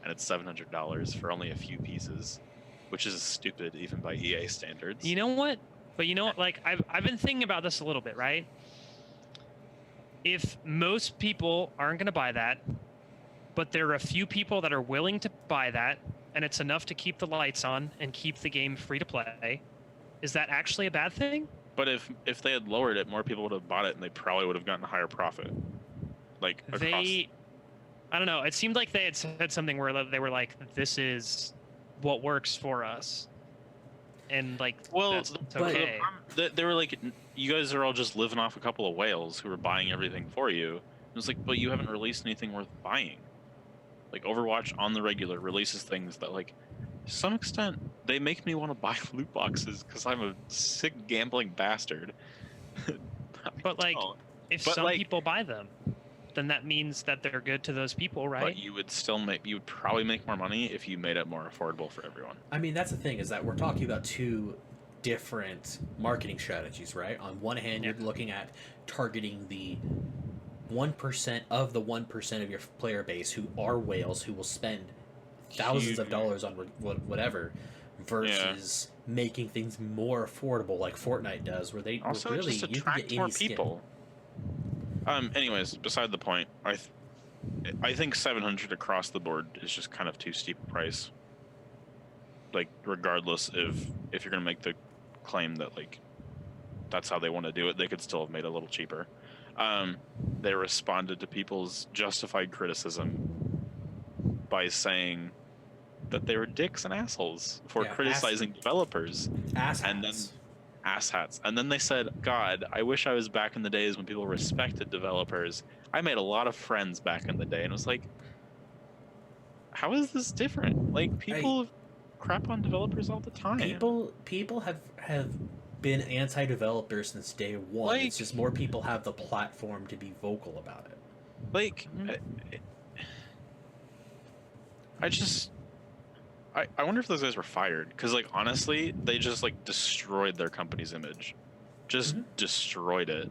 and it's $700 for only a few pieces, which is stupid even by EA standards. You know what? But you know, like I've been thinking about this a little bit, right? If most people aren't going to buy that, but there are a few people that are willing to buy that, and it's enough to keep the lights on and keep the game free to play, is that actually a bad thing? But if they had lowered it, more people would have bought it, and they probably would have gotten a higher profit. Like across. I don't know. It seemed like they had said something where they were like, "This is what works for us," and like, Well, that's the okay. problem, they were like, you guys are all just living off a couple of whales who are buying everything for you. It was like, but you haven't released anything worth buying. Like Overwatch on the regular releases things that, like, to some extent, they make me want to buy loot boxes because I'm a sick gambling bastard. But like, don't. if But, some like- people buy them, then that means that they're good to those people, right? But you would probably make more money if you made it more affordable for everyone. I mean, that's the thing, is that we're talking about two different marketing strategies, right? On one hand, you're looking at targeting the 1% of the 1% of your player base who are whales, who will spend thousands of dollars on whatever, versus making things more affordable like Fortnite does, where they Also, really it just you can get attracts any more skin. people. Anyways, beside the point, I think 700 across the board is just kind of too steep a price. Like, regardless if you're gonna make the claim that, like, that's how they want to do it, they could still have made it a little cheaper. They responded to people's justified criticism by saying that they were dicks and assholes for criticizing developers. Asshats. And then they said, God, I wish I was back in the days when people respected developers. I made a lot of friends back in the day. And it was like, how is this different? Like, people crap on developers all the time. People have been anti-developers since day one. Like, it's just more people have the platform to be vocal about it. Like, I wonder if those guys were fired, because, like, honestly, they just, like, destroyed their company's image. Just destroyed it.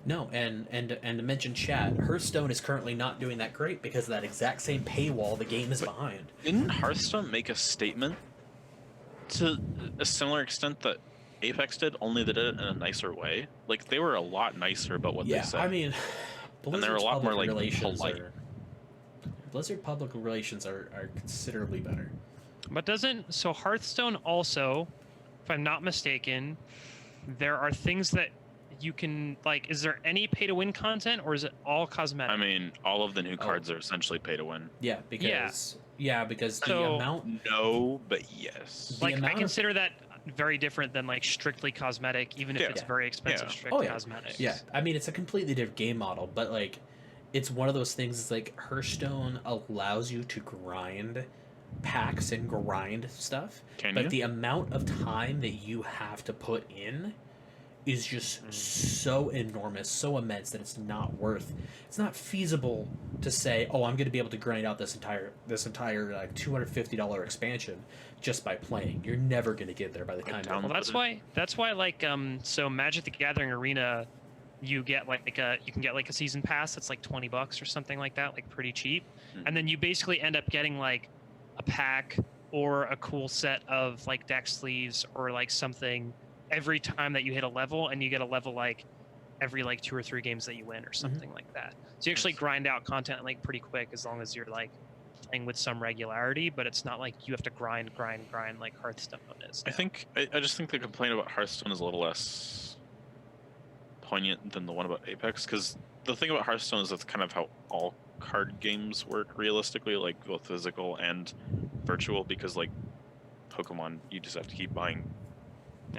No, and to mention chat, Hearthstone is currently not doing that great because of that exact same paywall the game is behind. Didn't Hearthstone make a statement to a similar extent that Apex did, only they did it in a nicer way? Like, they were a lot nicer about what they said. I mean, and they're a lot more, like, polite. Blizzard public relations are considerably better. But so Hearthstone also, if I'm not mistaken, there are things that you can, like, is there any pay to win content, or is it all cosmetic? I mean, all of the new cards are essentially pay to win. Yeah, because the amount. No, but yes. Like, I consider that very different than, like, strictly cosmetic, even if it's very expensive strict cosmetics. Yeah, I mean, it's a completely different game model, but, like, it's one of those things. It's like Hearthstone allows you to grind packs and grind stuff, but the amount of time that you have to put in is just so enormous, so immense that it's not feasible to say, oh, I'm going to be able to grind out this entire like $250 expansion just by playing. You're never going to get there by the time. Well, that's why like so Magic the Gathering Arena, you can get like a season pass that's like $20 or something like that, like pretty cheap, and then you basically end up getting like a pack or a cool set of like deck sleeves or like something every time that you hit a level, and you get a level like every like 2 or 3 games that you win or something like that. So you actually grind out content like pretty quick, as long as you're like playing with some regularity, but it's not like you have to grind like Hearthstone is. I just think the complaint about Hearthstone is a little less poignant than the one about Apex, because the thing about Hearthstone is that's kind of how all card games work realistically, like both physical and virtual, because like Pokemon, you just have to keep buying.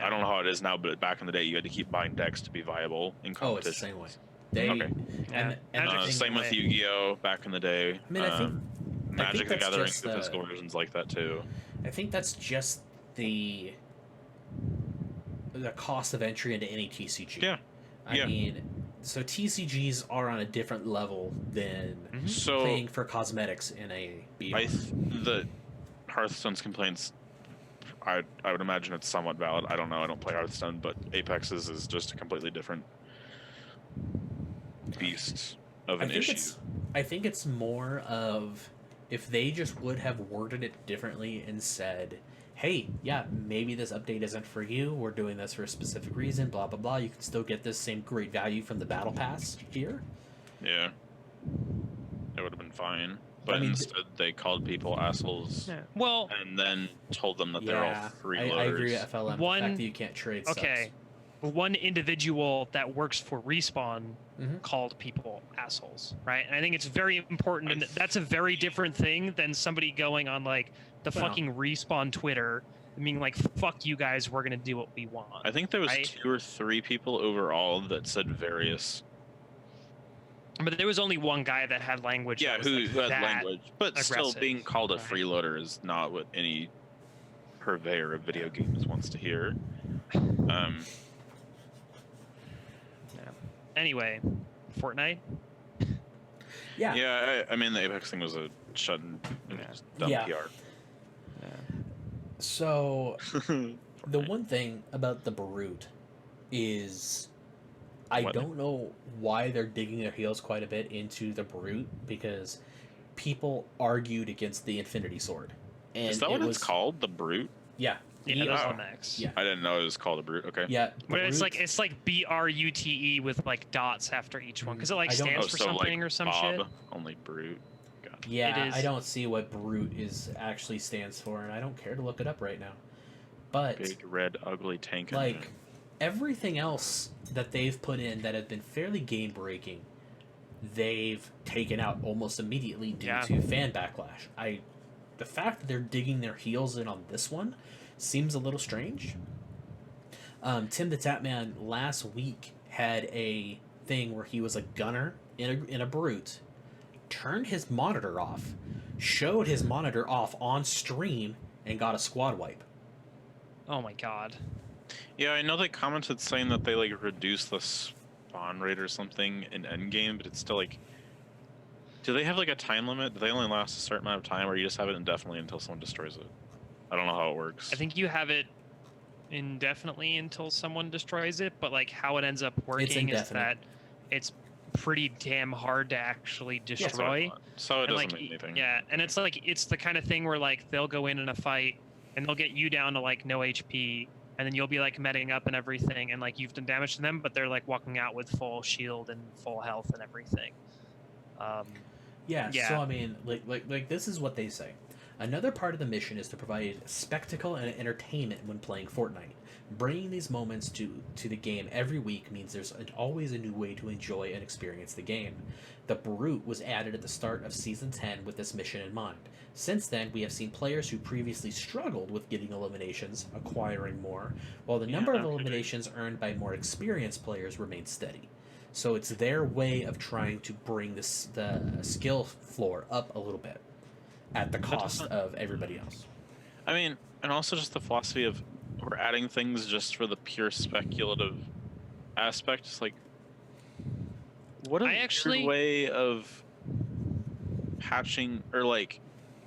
I don't know how it is now, but back in the day, you had to keep buying decks to be viable in competition. Oh, it's the same way. Same with Yu-Gi-Oh! Back in the day. I mean, I think Magic the Gathering, just, the physical versions like that too. I think that's just the cost of entry into any TCG. Yeah. I mean, so TCGs are on a different level than paying for cosmetics in a BR. The Hearthstone's complaints, I would imagine it's somewhat valid. I don't know. I don't play Hearthstone, but Apex's is just a completely different beast of an issue. I think it's more of, if they just would have worded it differently and said, hey, yeah, maybe this update isn't for you. We're doing this for a specific reason, blah, blah, blah. You can still get this same great value from the Battle Pass here. Yeah. It would have been fine. I But mean, instead, they called people assholes Yeah. Well, and then told them that they're all yeah, freeloaders. I agree with FLM. The One- fact that you can't trade okay. One individual that works for Respawn Mhm. called people assholes, right? And I think it's very important, and that's a very different thing than somebody going on like the Well- fucking Respawn Twitter and being like, "Fuck you guys, we're gonna do what we want." I think there was Right? 2 or 3 people overall that said various. But there was only one guy that had language. Yeah, that was, who like, had that language. But still, aggressive, being called a right? freeloader is not what any purveyor of video games wants to hear. Anyway, Fortnite. Yeah. Yeah, I mean, the Apex thing was a shut and dumb Yeah. PR. So the one thing about the Brute is I What? don't know why they're digging their heels quite a bit into the Brute, because people argued against the Infinity Sword. And Is that it what was, it's called? The Brute? Yeah. Yeah, those Oh. are next. Yeah. I didn't know it was called a Brute. Okay. Yeah. the But it's Brute- like BRUTE with like dots after each one because it like I don't- stands Oh, for so something like or some Bob, shit. only Brute. Got it. Yeah, It is- I don't see what Brute is actually stands for, and I don't care to look it up right now. But Big red ugly tank like engine. everything else that they've put in that have been fairly game breaking, they've taken out almost immediately due Yeah. to fan backlash. The fact that they're digging their heels in on this one seems a little strange. Tim the Tatman last week had a thing where he was a gunner in a Brute, turned his monitor off, showed his monitor off on stream, and got a squad wipe. Oh my god. Yeah, I know they commented saying that they like reduced the spawn rate or something in endgame, but it's still like. Do they have like a time limit? Do they only last a certain amount of time, or you just have it indefinitely until someone destroys it? I don't know how it works. I think you have it indefinitely until someone destroys it, but like how it ends up working is indefinite. that it's pretty damn hard to actually That's what I destroy. thought. So it And, doesn't like, mean anything. Yeah, and it's like it's the kind of thing where like they'll go in a fight and they'll get you down to like no HP, and then you'll be like meting up and everything, and like you've done damage to them, but they're like walking out with full shield and full health and everything. Yeah, Yeah. so I mean, like this is what they say. Another part of the mission is to provide spectacle and entertainment when playing Fortnite. Bringing these moments to the game every week means there's always a new way to enjoy and experience the game. The Brute was added at the start of Season 10 with this mission in mind. Since then, we have seen players who previously struggled with getting eliminations acquiring more, while the number of no kidding. eliminations earned by more experienced players remained steady. So it's their way of trying to bring the skill floor up a little bit at the cost doesn't- of everybody else. I mean, and also just the philosophy of we're adding things just for the pure speculative aspect. It's like, what a I actually- weird way of patching or like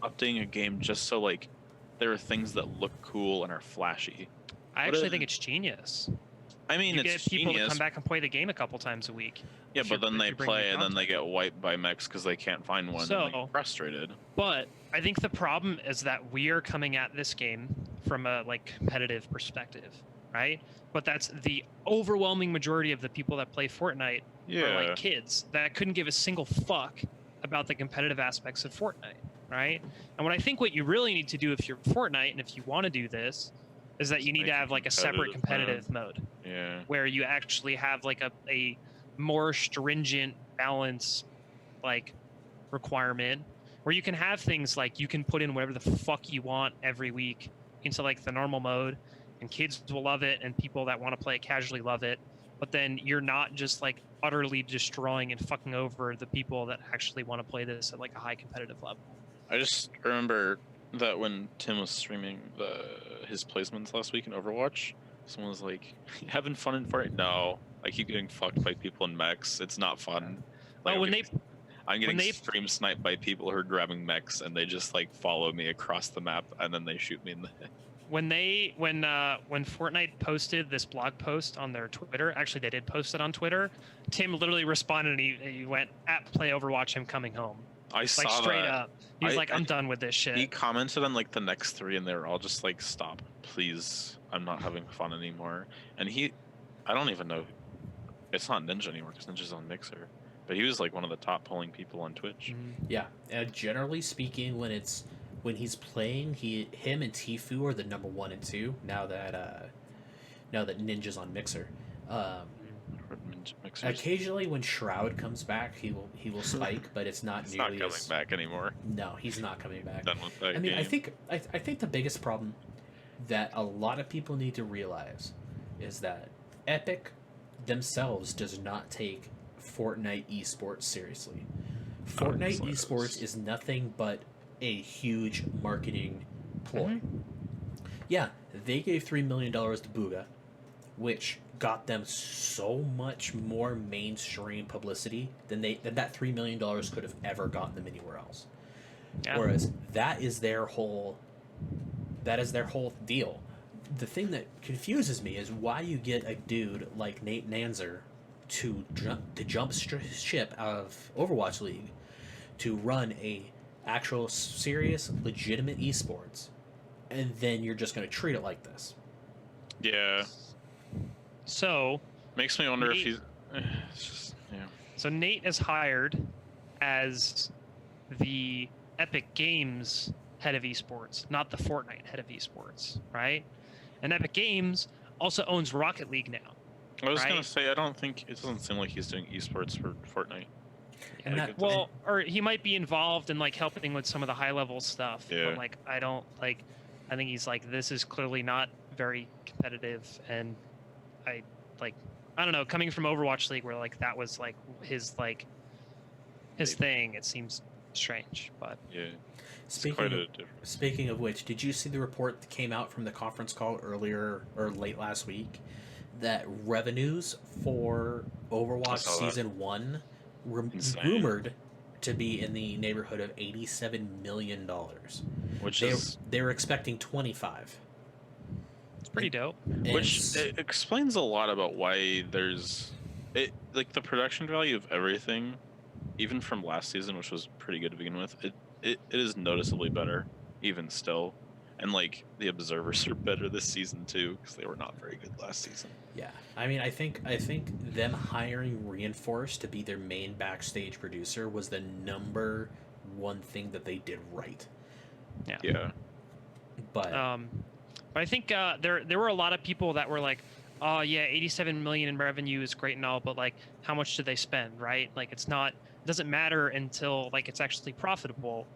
updating a game just so like there are things that look cool and are flashy. I What actually is- think it's genius. I mean, You it's get people to genius. come back and play the game a couple times a week. Yeah, if but you're- then if they you're bringing play the and then they content. get wiped by mechs because they can't find one and they So- get frustrated. But I think the problem is that we are coming at this game from a like competitive perspective, right? But that's the overwhelming majority of the people that play Fortnite are like kids that couldn't give a single fuck about the competitive aspects of Fortnite, right? And what you really need to do if you're Fortnite and if you want to do this is that you need Make to it have like a separate competitive competitive mode Yeah. where you actually have like a more stringent balance like requirement where you can have things like you can put in whatever the fuck you want every week into like the normal mode, and kids will love it and people that want to play it casually love it, but then you're not just like utterly destroying and fucking over the people that actually want to play this at like a high competitive level. I just remember that when Tim was streaming his placements last week in Overwatch, someone was like, "You having fun in Fortnite?" No, I keep getting fucked by people in mechs. It's not fun. Like, Oh, I'm getting they- stream sniped by people who are grabbing mechs and they just like follow me across the map and then they shoot me in the head. when Fortnite posted this blog post on their Twitter, actually they did post it on Twitter. Tim literally responded and he went at play Overwatch, him coming home. I saw Like straight that. up. He's I- like, I'm done with this shit. He commented on like the next 3, and they were all just like, "Stop, please! I'm not having fun anymore." And I don't even know. It's not Ninja anymore because Ninja's on Mixer, but he was like one of the top polling people on Twitch. Yeah, and generally speaking, when he's playing, him and Tfue are the number 1 and 2 now that Ninja's on Mixer. Mixers. Occasionally, when Shroud comes back, he will spike, but it's not He's not nearly coming as back anymore. No, he's not coming back. Done with that I mean, game. I think the biggest problem that a lot of people need to realize is that Epic themselves does not take Fortnite esports seriously. Fortnite Honestly, esports is nothing but a huge marketing ploy. Yeah, they gave $3 million to Booga, which got them so much more mainstream publicity than that $3 million could have ever gotten them anywhere else. Yeah. Whereas that is their whole deal. The thing that confuses me is why you get a dude like Nate Nanzer to jump ship out of Overwatch League to run a actual serious legitimate esports, and then you're just going to treat it like this. Yeah, So makes me wonder if Nate- he's. It's just, yeah. So Nate is hired as the Epic Games head of esports, not the Fortnite head of esports, right? And Epic Games also owns Rocket League now. I was gonna Right. say, I don't think it doesn't seem like he's doing esports for Fortnite. And Like, that, it's- Well, or he might be involved in like helping with some of the high level stuff. Yeah. But like I don't like I think he's like, this is clearly not very competitive, and I don't know, coming from Overwatch League where like that was like his Maybe. thing, it seems strange. But Yeah, it's quite a difference. Speaking of which, did you see the report that came out from the conference call earlier or late last week that revenues for Overwatch saw that. Season 1 were Insane. rumored to be in the neighborhood of $87 million. Which They, is they were expecting 25. it's pretty dope. And which it explains a lot about why there's it like the production value of everything, even from last season, which was pretty good to begin with. It is noticeably better, even still, and like the observers are better this season too because they were not very good last season. yeah, I mean, I think them hiring Reinforced to be their main backstage producer was the number one thing that they did right. Yeah, But But I think there were a lot of people that were like, oh yeah, 87 million in revenue is great and all, but like how much do they spend, right? Like it doesn't matter until like it's actually profitable.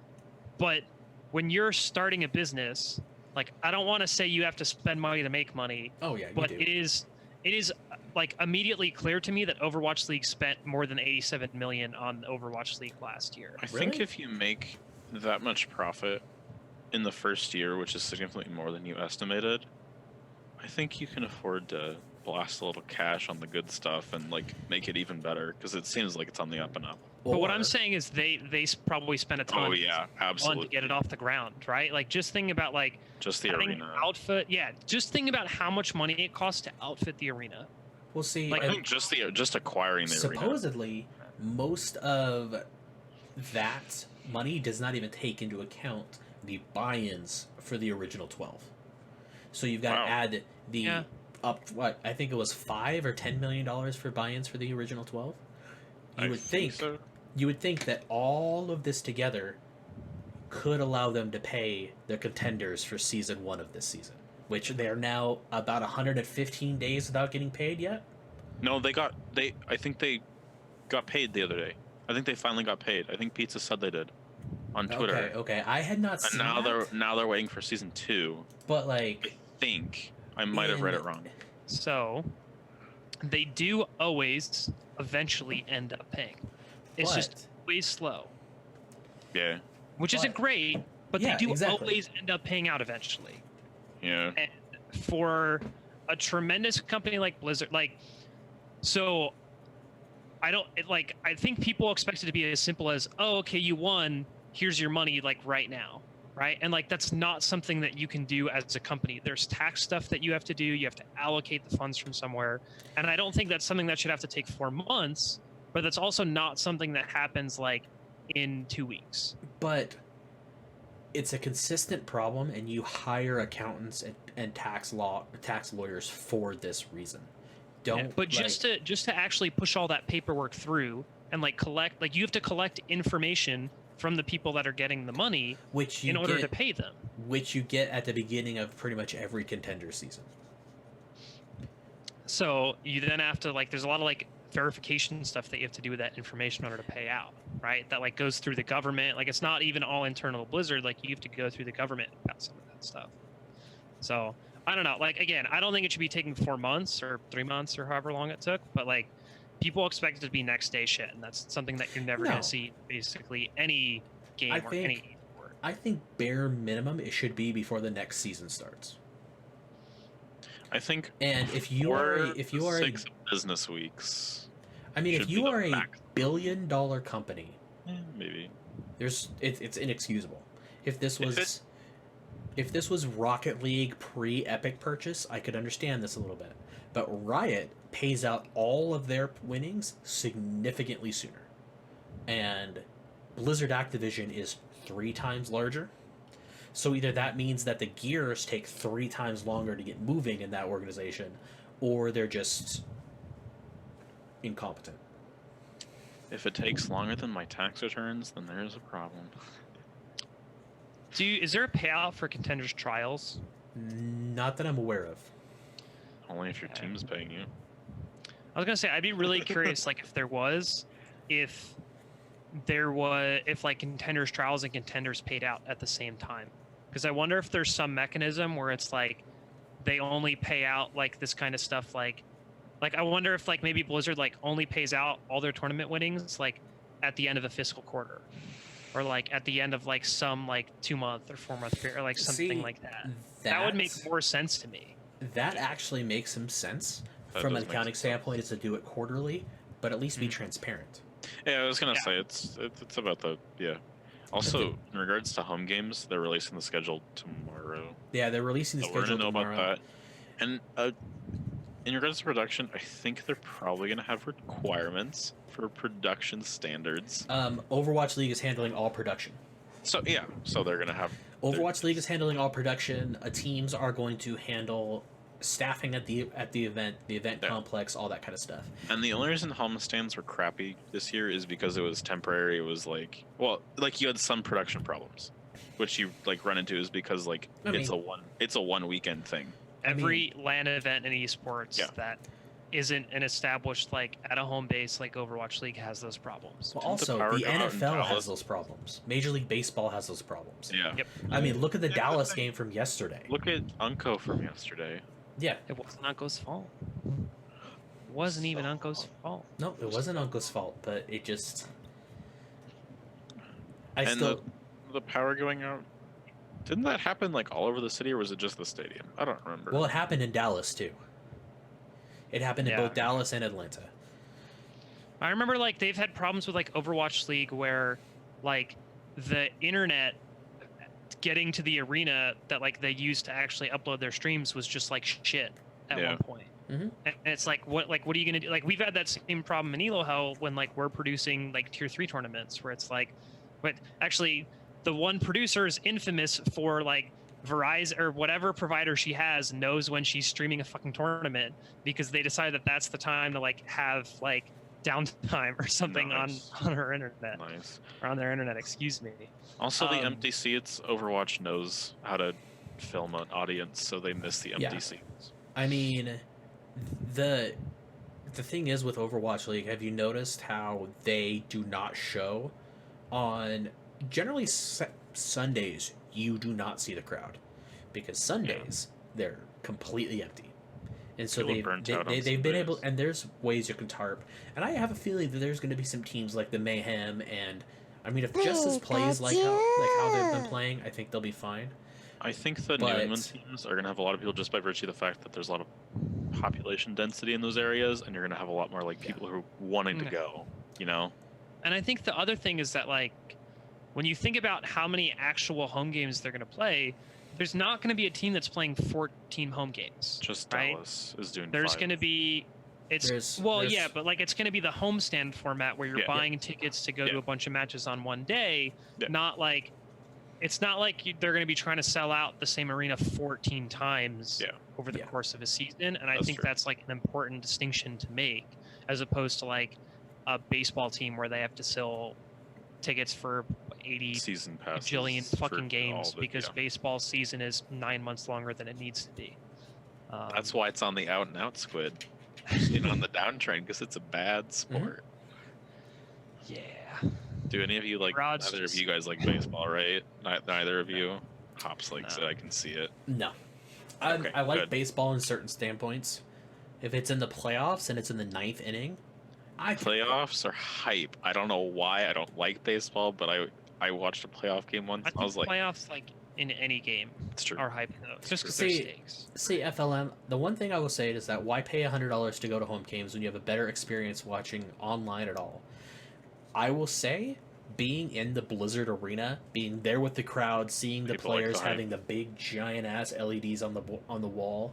But when you're starting a business, like I don't want to say you have to spend money to make money, oh yeah, you but do. it is like immediately clear to me that Overwatch League spent more than 87 million on Overwatch League last year. I think Really? if you make that much profit in the first year, which is significantly more than you estimated, I think you can afford to blast a little cash on the good stuff and like make it even better because it seems like it's on the up and up. But what Or- I'm saying is they probably spent a ton Oh yeah, on absolutely. to get it off the ground, right? Like just think about like Just the having arena. outfit. Yeah, just think about how much money it costs to outfit the arena. Well, see, like, I think just acquiring the arena. supposedly most of that money does not even take into account the buy-ins for the original 12. So you've got Wow. to add the Yeah. I think it was $5 or $10 million for buy-ins for the original 12. I You would think so. you would think that all of this together could allow them to pay the contenders for season 1 of this season, which they are now about 115 days without getting paid yet. No, I think they got paid the other day. I think they finally got paid. I think Pizza said they did on Twitter. Okay. I had not And seen now that, they're waiting for season 2. but I like think I might have read it wrong. So they do always eventually end up paying. It's just always slow, Yeah, which isn't But- great, but Yeah, they do exactly. always end up paying out eventually. yeah. And for a tremendous company like Blizzard, like, so I think people expect it to be as simple as, oh, okay, you won, here's your money, like right now, right? And like that's not something that you can do as a company. There's tax stuff that you have to do. You have to allocate the funds from somewhere, and I don't think that's something that should have to take 4 months. But that's also not something that happens like in 2 weeks. But it's a consistent problem, and you hire accountants and tax lawyers for this reason. Don't. But just to actually push all that paperwork through and like collect, like you have to collect information from the people that are getting the money in order to pay them. Which you get at the beginning of pretty much every contender season. So you then have to there's a lot of verification stuff that you have to do with that information in order to pay out, right? That goes through the government. It's not even all internal Blizzard. You have to go through the government about some of that stuff. So I don't know. Again, I don't think it should be taking 4 months or 3 months or however long it took. But people expect it to be next day shit, and that's something that you're never going to see basically any game any sport. I think bare minimum it should be before the next season starts. I think, and if you are 6 business weeks. I mean, if you are a billion-dollar company, maybe it's inexcusable. If this was Rocket League pre-Epic purchase, I could understand this a little bit. But Riot pays out all of their winnings significantly sooner, and Blizzard Activision is 3 times larger. So either that means that the gears take 3 times longer to get moving in that organization, or they're just incompetent. If it takes longer than my tax returns, then there's a problem. Is there a payout for contenders trials? Not that I'm aware of. Only if your team's paying you. I was gonna say I'd be really curious, if there was, if contenders trials and contenders paid out at the same time, because I wonder if there's some mechanism where it's they only pay out this kind of stuff. I wonder if maybe Blizzard only pays out all their tournament winnings at the end of a fiscal quarter, or at the end of some 2-month or 4-month period, or something like that. That would make more sense to me. That actually makes some sense from an accounting standpoint, is to do it quarterly, but at least be transparent. Yeah, I was gonna say it's about Also, in regards to home games, they're releasing the schedule tomorrow. Yeah, they're releasing the schedule we're gonna know tomorrow. about that. And in regards to production, I think they're probably gonna have requirements for production standards. Overwatch League is handling all production. So they're gonna have. Overwatch League is handling all production. Teams are going to handle staffing at the event complex, all that kind of stuff. And the only reason homestands were crappy this year is because it was temporary. It was you had some production problems, which you run into is because it's a one weekend thing. Every LAN event in esports that isn't an established at a home base Overwatch League has those problems. Well, also the NFL has those problems. Major League Baseball has those problems. Yeah. Yep. I mean, look at the Dallas game from yesterday. Look at Unco from yesterday. Yeah. It wasn't Unco's fault. It wasn't even Unco's fault. No, it wasn't Unco's fault, but it just. The power going out. Didn't that happen all over the city, or was it just the stadium? I don't remember. Well, it happened in Dallas too. It happened in both Dallas and Atlanta. I remember they've had problems with Overwatch League where the internet getting to the arena that they used to actually upload their streams was just shit at one point. Mm-hmm. And it's what are you gonna do? We've had that same problem in Elo Hell when we're producing tier 3 tournaments where it's but actually the one producer is infamous for Verizon or whatever provider she has knows when she's streaming a fucking tournament because they decide that that's the time to have downtime or something on her internet. Nice. Or on their internet, excuse me. Also, the empty seats, Overwatch knows how to film an audience, so they miss the empty seats. I mean, the thing is with Overwatch League, have you noticed how they do not show on generally Sundays? You do not see the crowd because Sundays they're completely empty, and so they've been able. And there's ways you can tarp, and I have a feeling that there's going to be some teams like the Mayhem, and I mean if Justice plays like how they've been playing, I think they'll be fine. I think the New England teams are going to have a lot of people just by virtue of the fact that there's a lot of population density in those areas, and you're going to have a lot more people who are wanting to go. And I think the other thing is that when you think about how many actual home games they're going to play, there's not going to be a team that's playing 14 home games. Just right? Dallas is doing. There's going to be There's- but like it's going to be the homestand format where you're Yeah. buying tickets to go Yeah. to a bunch of matches on one day. Yeah. Not like it's not like they're going to be trying to sell out the same arena 14 times Yeah. over the Yeah. course of a season, and I That's think true. that's like an important distinction to make, as opposed to like a baseball team where they have to sell tickets for 80 Season passes bajillion for fucking games all the- because yeah. baseball season is 9 months longer than it needs to be. That's why it's on the out and out squid. On the downtrend because it's a bad sport. Yeah. Do any of you like? Rod's Neither just- of you guys like baseball, right? Neither of you. Hops likes No. it. I can see it. No. Okay, I like good. baseball in certain standpoints. If it's in the playoffs and it's in the ninth inning, Playoffs are hype. I don't know why I don't like baseball, but I watched a playoff game once. I I was think like, playoffs, like in any game, it's true. are hype though. Just because there's See- stakes. See, FLM, the one thing I will say is that why pay $100 to go to home games when you have a better experience watching online at all? I will say, being in the Blizzard Arena, being there with the crowd, seeing the People like players the hype. having the big giant ass LEDs on the wall,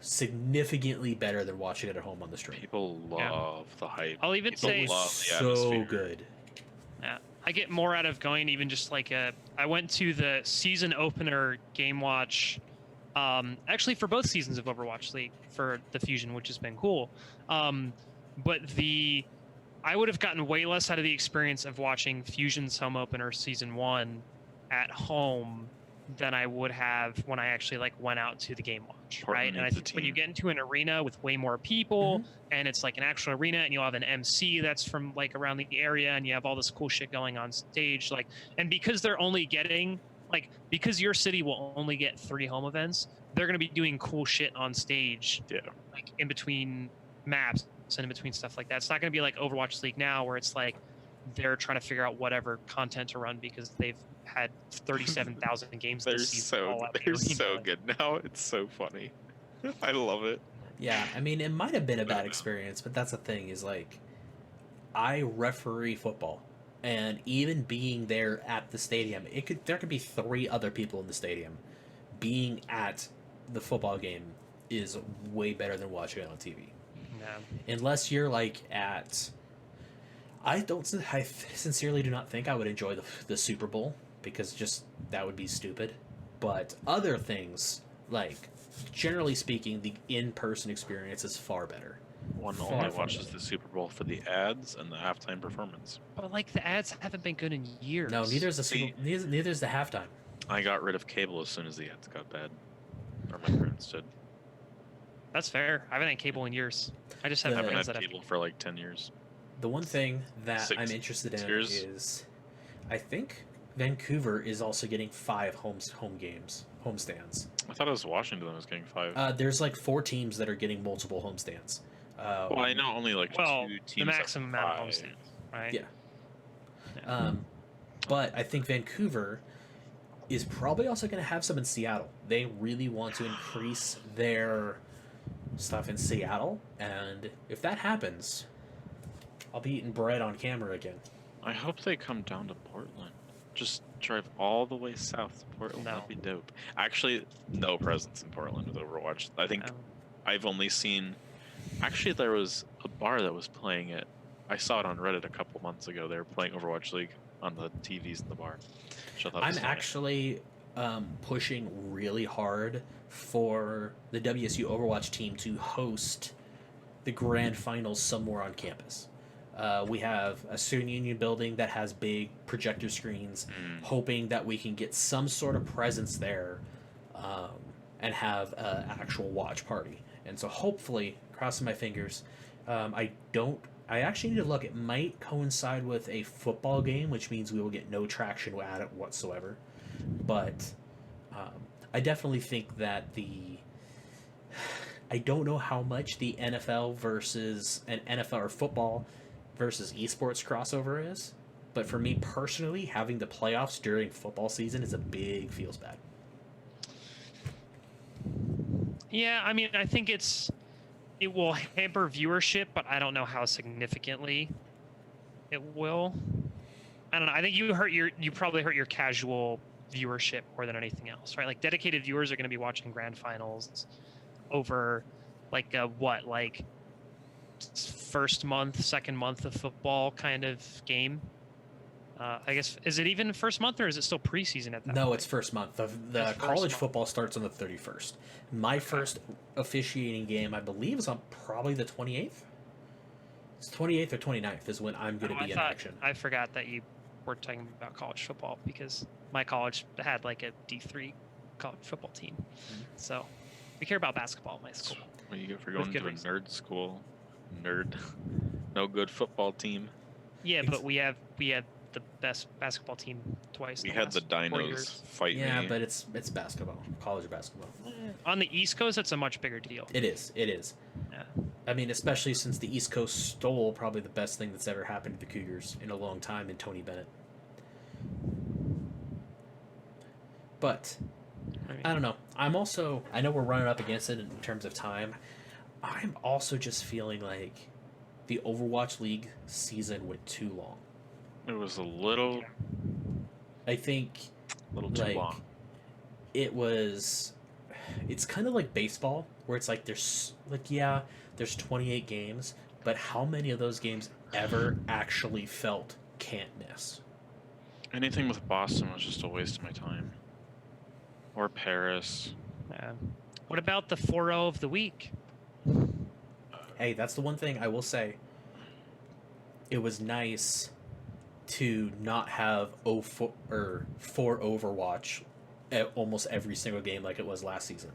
significantly better than watching it at home on the stream. People Yeah. love the hype. I'll even People say- love the So atmosphere. good. Yeah, I get more out of going even just like I went to the season opener game watch, actually for both seasons of Overwatch League for the Fusion, which has been cool. But I would have gotten way less out of the experience of watching Fusion's home opener season 1 at home than I would have when I actually like went out to the game watch, Portland right? And I needs a think when you team. get into an arena with way more people and it's like an actual arena and you'll have an MC that's from like around the area and you have all this cool shit going on stage, like, and because they're only getting like, because your city will only get 3 home events, they're going to be doing cool shit on stage, Yeah. like in between maps and in between stuff like that. It's not going to be like Overwatch League now where it's like they're trying to figure out whatever content to run because they've had 37,000 games They're this season. all out the they're so arena. good now. It's so funny. I love it. Yeah, I mean, it might have been a I bad don't know. experience, but that's the thing is like, I referee football, and even being there at the stadium, there could be 3 other people in the stadium. Being at the football game is way better than watching it on TV. Yeah. Unless you're like at, I sincerely do not think I would enjoy the Super Bowl because just that would be stupid. But other things, like generally speaking, the in-person experience is far better. One Far, only far watches better. the Super Bowl for the ads and the halftime performance. But like the ads haven't been good in years. No, neither is the See- neither is the halftime. I got rid of cable as soon as the ads got bad. Or my parents did. That's fair. I haven't had cable in years. I just have The- I haven't friends had that have cable for like 10 years. The one thing that 6 I'm interested in years. is, I think Vancouver is also getting 5 home stands. I thought it was Washington that was getting 5. There's like 4 teams that are getting multiple homestands. Well, I know only like Well, 2 the teams. maximum amount of 5. homestands, right? Yeah. But I think Vancouver is probably also going to have some in Seattle. They really want to increase their stuff in Seattle, and if that happens, I'll be eating bread on camera again. I hope they come down to Portland. Just drive all the way south to Portland. No. That'd be dope. Actually, no presence in Portland with Overwatch. I think Um, I've only seen. Actually, there was a bar that was playing it. I saw it on Reddit a couple months ago. They were playing Overwatch League on the TVs in the bar. Which I thought I'm was funny. actually pushing really hard for the WSU Overwatch team to host the grand finals somewhere on campus. We have a student union building that has big projector screens, hoping that we can get some sort of presence there and have an actual watch party. And so hopefully, crossing my fingers, I actually need to look. It might coincide with a football game, which means we will get no traction at it whatsoever. But I definitely think that I don't know how much the NFL versus an NFL or football versus esports crossover is, but for me personally, having the playoffs during football season is a big feels bad. Yeah, I mean, I think it will hamper viewership, but I don't know how significantly it will. I don't know. I think you probably hurt your casual viewership more than anything else, right? Like dedicated viewers are going to be watching grand finals over like first month, second month of football kind of game. I guess, is it even first month or is it still preseason at that No, point? it's first month. The It's first college month. football starts on the 31st. My first officiating game, I believe, is on probably the 28th. It's 28th or 29th is when I'm going to be in action. I forgot that you were talking about college football because my college had like a D3 college football team. So we care about basketball at my school. What you get for going good to a reason. nerd school? Nerd. No good football team. Yeah, but we have the best basketball team twice. We in had the last 4 Dinos years. fight Yeah, me. but it's basketball, college basketball. On the East Coast, it's a much bigger deal. It is. It is. Yeah. I mean, especially since the East Coast stole probably the best thing that's ever happened to the Cougars in a long time in Tony Bennett. But I don't know. I know we're running up against it in terms of time. I'm also just feeling like the Overwatch League season went too long. It was a little I think too like long. it's kind of like baseball where it's like there's 28 games, but how many of those games ever actually felt can't miss? Anything with Boston was just a waste of my time. Or Paris. What about the 4-0 of the week? Hey, that's the one thing I will say. It was nice to not have 4 Overwatch at almost every single game like it was last season.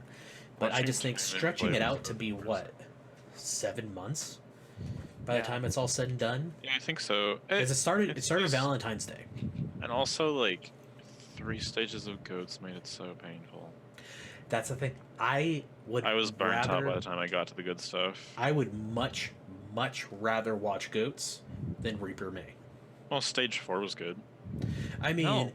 But I just think stretching it out to be what, 7 months by the time it's all said and done. Yeah, I think so. Because it started Valentine's Day. And also, like, 3 stages of goats made it so painful. That's the thing. I was burnt out by the time I got to the good stuff. I would much rather watch goats than Reaper May. Well, stage 4 was good. I mean, No.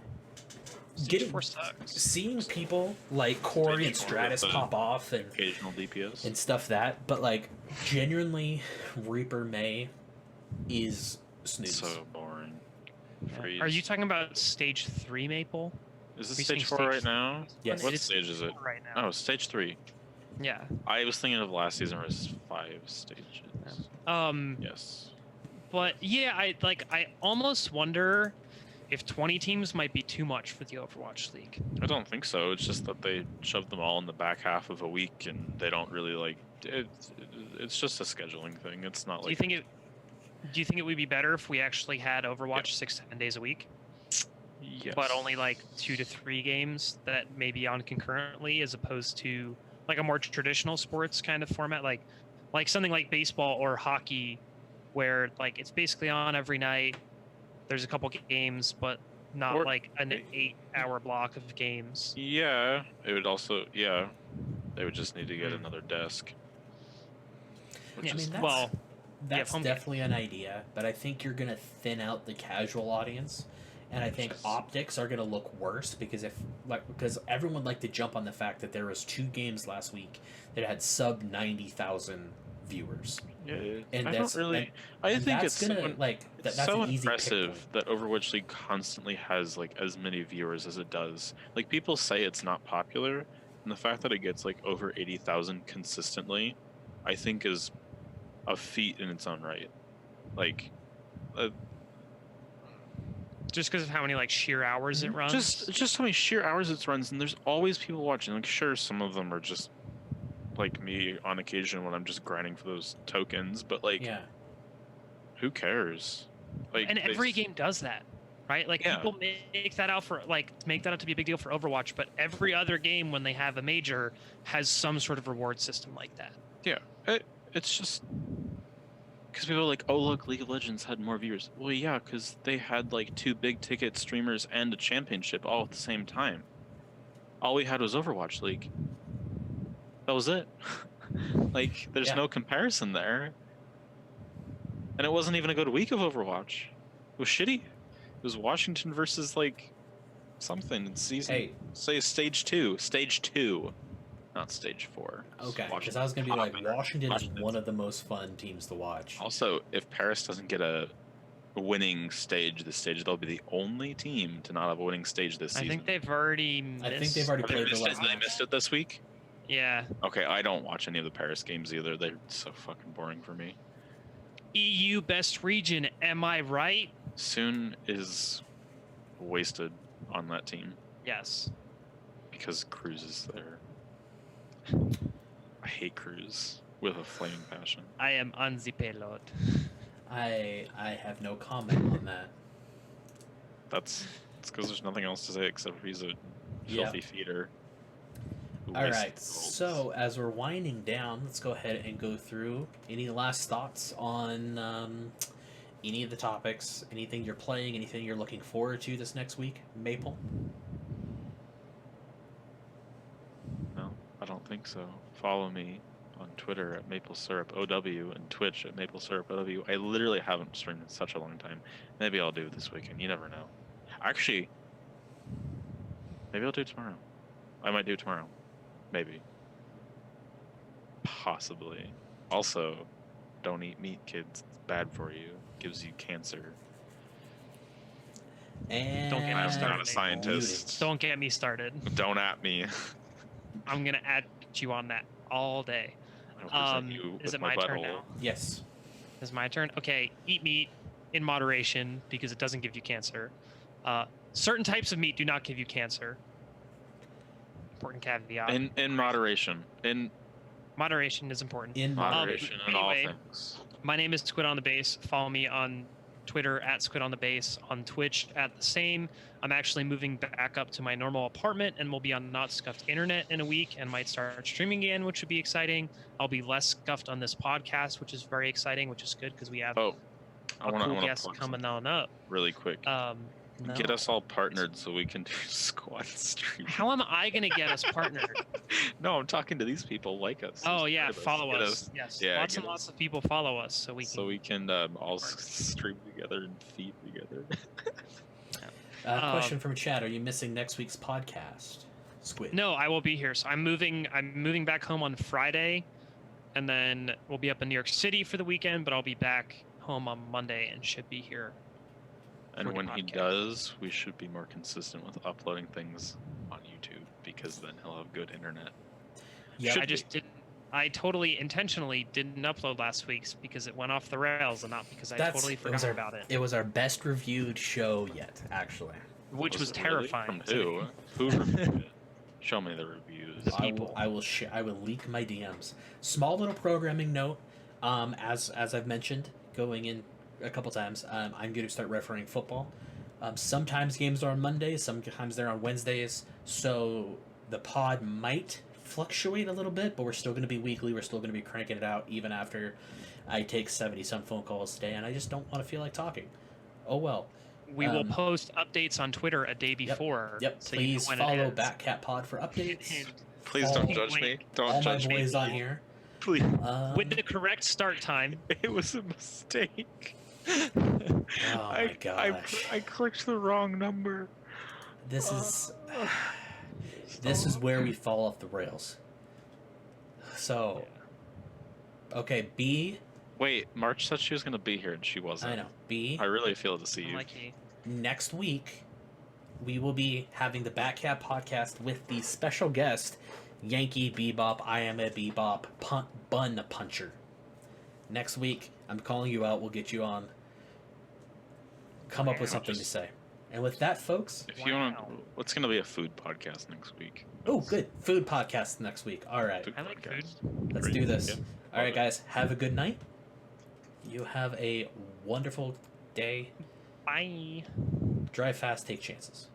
Stage 4 sucks. seeing people like Corey and Stage 4 Stratus with the pop off and occasional DPS. stuff but like genuinely, Reaper May is snooze. So boring. Are you talking about stage 3 Maple? Is this Are you stage saying 4 right now? Yes. What It is stage is it? right now. Oh, stage 3. Yeah. I was thinking of last season was 5 stages. Yes. But yeah, I almost wonder if 20 teams might be too much for the Overwatch League. I don't think so. It's just that they shoved them all in the back half of a week, and they don't really like. It's just a scheduling thing. It's not like. Do you think it would be better if we actually had Overwatch 6-7 days a week, Yes. but only like 2 to 3 games that may be on concurrently, as opposed to like a more traditional sports kind of format, like something like baseball or hockey, where like it's basically on every night. There's a couple games, but not Or- like an 8-hour block of games. Yeah, it would also. Yeah, they would just need to get another desk. Which Yeah, is That's home definitely an idea, but I think you're gonna thin out the casual audience, and I think Yes. optics are gonna look worse because because everyone liked to jump on the fact that there was 2 games last week that had sub 90,000 viewers, yeah. and I that's don't really. and- I and think that's it's gonna so, that's so an easy impressive pick point. that Overwatch League constantly has like as many viewers as it does. Like people say it's not popular, and the fact that it gets like over 80,000 consistently, I think is a feat in its own right. Like, Just because of how many like sheer hours it runs. just how many sheer hours it runs, and there's always people watching. Like, sure, some of them are just like me on occasion when I'm just grinding for those tokens, but like, Yeah, who cares? Like, and every game does that, right? Like Yeah. people make that out to be a big deal for Overwatch, but every other game when they have a major has some sort of reward system like that. it's just because people are like, oh look, League of Legends had more viewers. Well, yeah, because they had like 2 big ticket streamers and a championship all at the same time. All we had was Overwatch League. That was it. Like, there's Yeah. no comparison there. And it wasn't even a good week of Overwatch. It was shitty. It was Washington versus like something in season. Hey. Say stage 2, not stage 4. okay. Because Washington I was gonna be like, Common. Washington is Washington's- one of the most fun teams to watch. Also, if Paris doesn't get a winning stage this stage, they'll be the only team to not have a winning stage this I season. think they've already missed. I think they've already Oh, they played the missed last it, they match. missed it this week? Yeah. Okay, I don't watch any of the Paris games either. They're so fucking boring for me. EU best region. Am I right? Soon is wasted on that team Yes. because Cruz is there. I hate Cruz with a flaming passion. I am on the payload. I have no comment on that. It's because there's nothing else to say except he's a Yeah. filthy feeder. who All wastes right. the goals. So as we're winding down, let's go ahead and go through any last thoughts on any of the topics, anything you're playing, anything you're looking forward to this next week. Maple. No, I don't think so. Follow me on Twitter at MapleSyrupOW and Twitch at MapleSyrupOW. I literally haven't streamed in such a long time. Maybe I'll do it this weekend. You never know. Actually, maybe I'll do it tomorrow. I might do it tomorrow. Maybe. Possibly. Also, don't eat meat, kids. It's bad for you. Gives you cancer. And Don't get me I'm started. not a scientist. Don't get me started. Don't at me. I'm gonna add you on that all day. I'll present you Is with it my turn butthole. now? Yes. Is my turn? Okay, eat meat in moderation because it doesn't give you cancer. Certain types of meat do not give you cancer. Important caveat. In moderation. In Moderation is important. In moderation in all anyway, things. My name is Squid on the Base. Follow me on Twitter at Squid on the Base, on Twitch at the same. I'm actually moving back up to my normal apartment and will be on Not Scuffed Internet in a week and might start streaming again, which would be exciting. I'll be less scuffed on this podcast, which is very exciting, which is good because we have Oh, I a want cool to guest plug coming something on up. really quick. No. Get us all partnered so we can do squad stream. How am I going to get us partnered? No, I'm talking to these people like us. Oh, who's yeah, part of follow Get us. Yes, yeah, lots get and lots us. of people follow us so we can. So we can all stream together and feed together. Question from chat: are you missing next week's podcast, Squid? No, I will be here. So I'm moving back home on Friday, and then we'll be up in New York City for the weekend. But I'll be back home on Monday and should be here. And for the when he podcast. does, we should be more consistent with uploading things on YouTube because then he'll have good internet. Yep. I just didn't. I totally intentionally didn't upload last week's because it went off the rails, and not because I totally forgot about it. It was our best reviewed show yet, actually. Which was it really? terrifying. From to who? me. Who reviewed it? Show me the reviews. The people. I will leak my DMs. Small little programming note. As I've mentioned, going in a couple times, I'm going to start refereeing football. Sometimes games are on Mondays, sometimes they're on Wednesdays. So the pod might fluctuate a little bit, but we're still going to be weekly. We're still going to be cranking it out even after I take 70-some phone calls today, and I just don't want to feel like talking. Oh well. We will post updates on Twitter a day before. Yep. So you know Please when it follow ends. Backcat Pod for updates. Hint, Please all- don't judge me. Don't All my judge me. boys on here. Please. with the correct start time. It was a mistake. Oh my gosh. I clicked the wrong number. This is where we fall off the rails. So, okay, B. Wait, March said she was going to be here and she wasn't. I know. B. I really feel to see you. Unlucky. Next week, we will be having the Batcat podcast with the special guest, Yankee Bebop. I am a Bebop bun puncher. Next week, I'm calling you out. We'll get you on. Come up with Wow. something to say. And with that, folks. If you want, Wow. what's going to be a food podcast next week? Oh, good. Food podcast next week. All right. Food I like podcast. Let's Great. do this. Yeah. All right, Love it. guys. Have a good night. You have a wonderful day. Bye. Drive fast, take chances.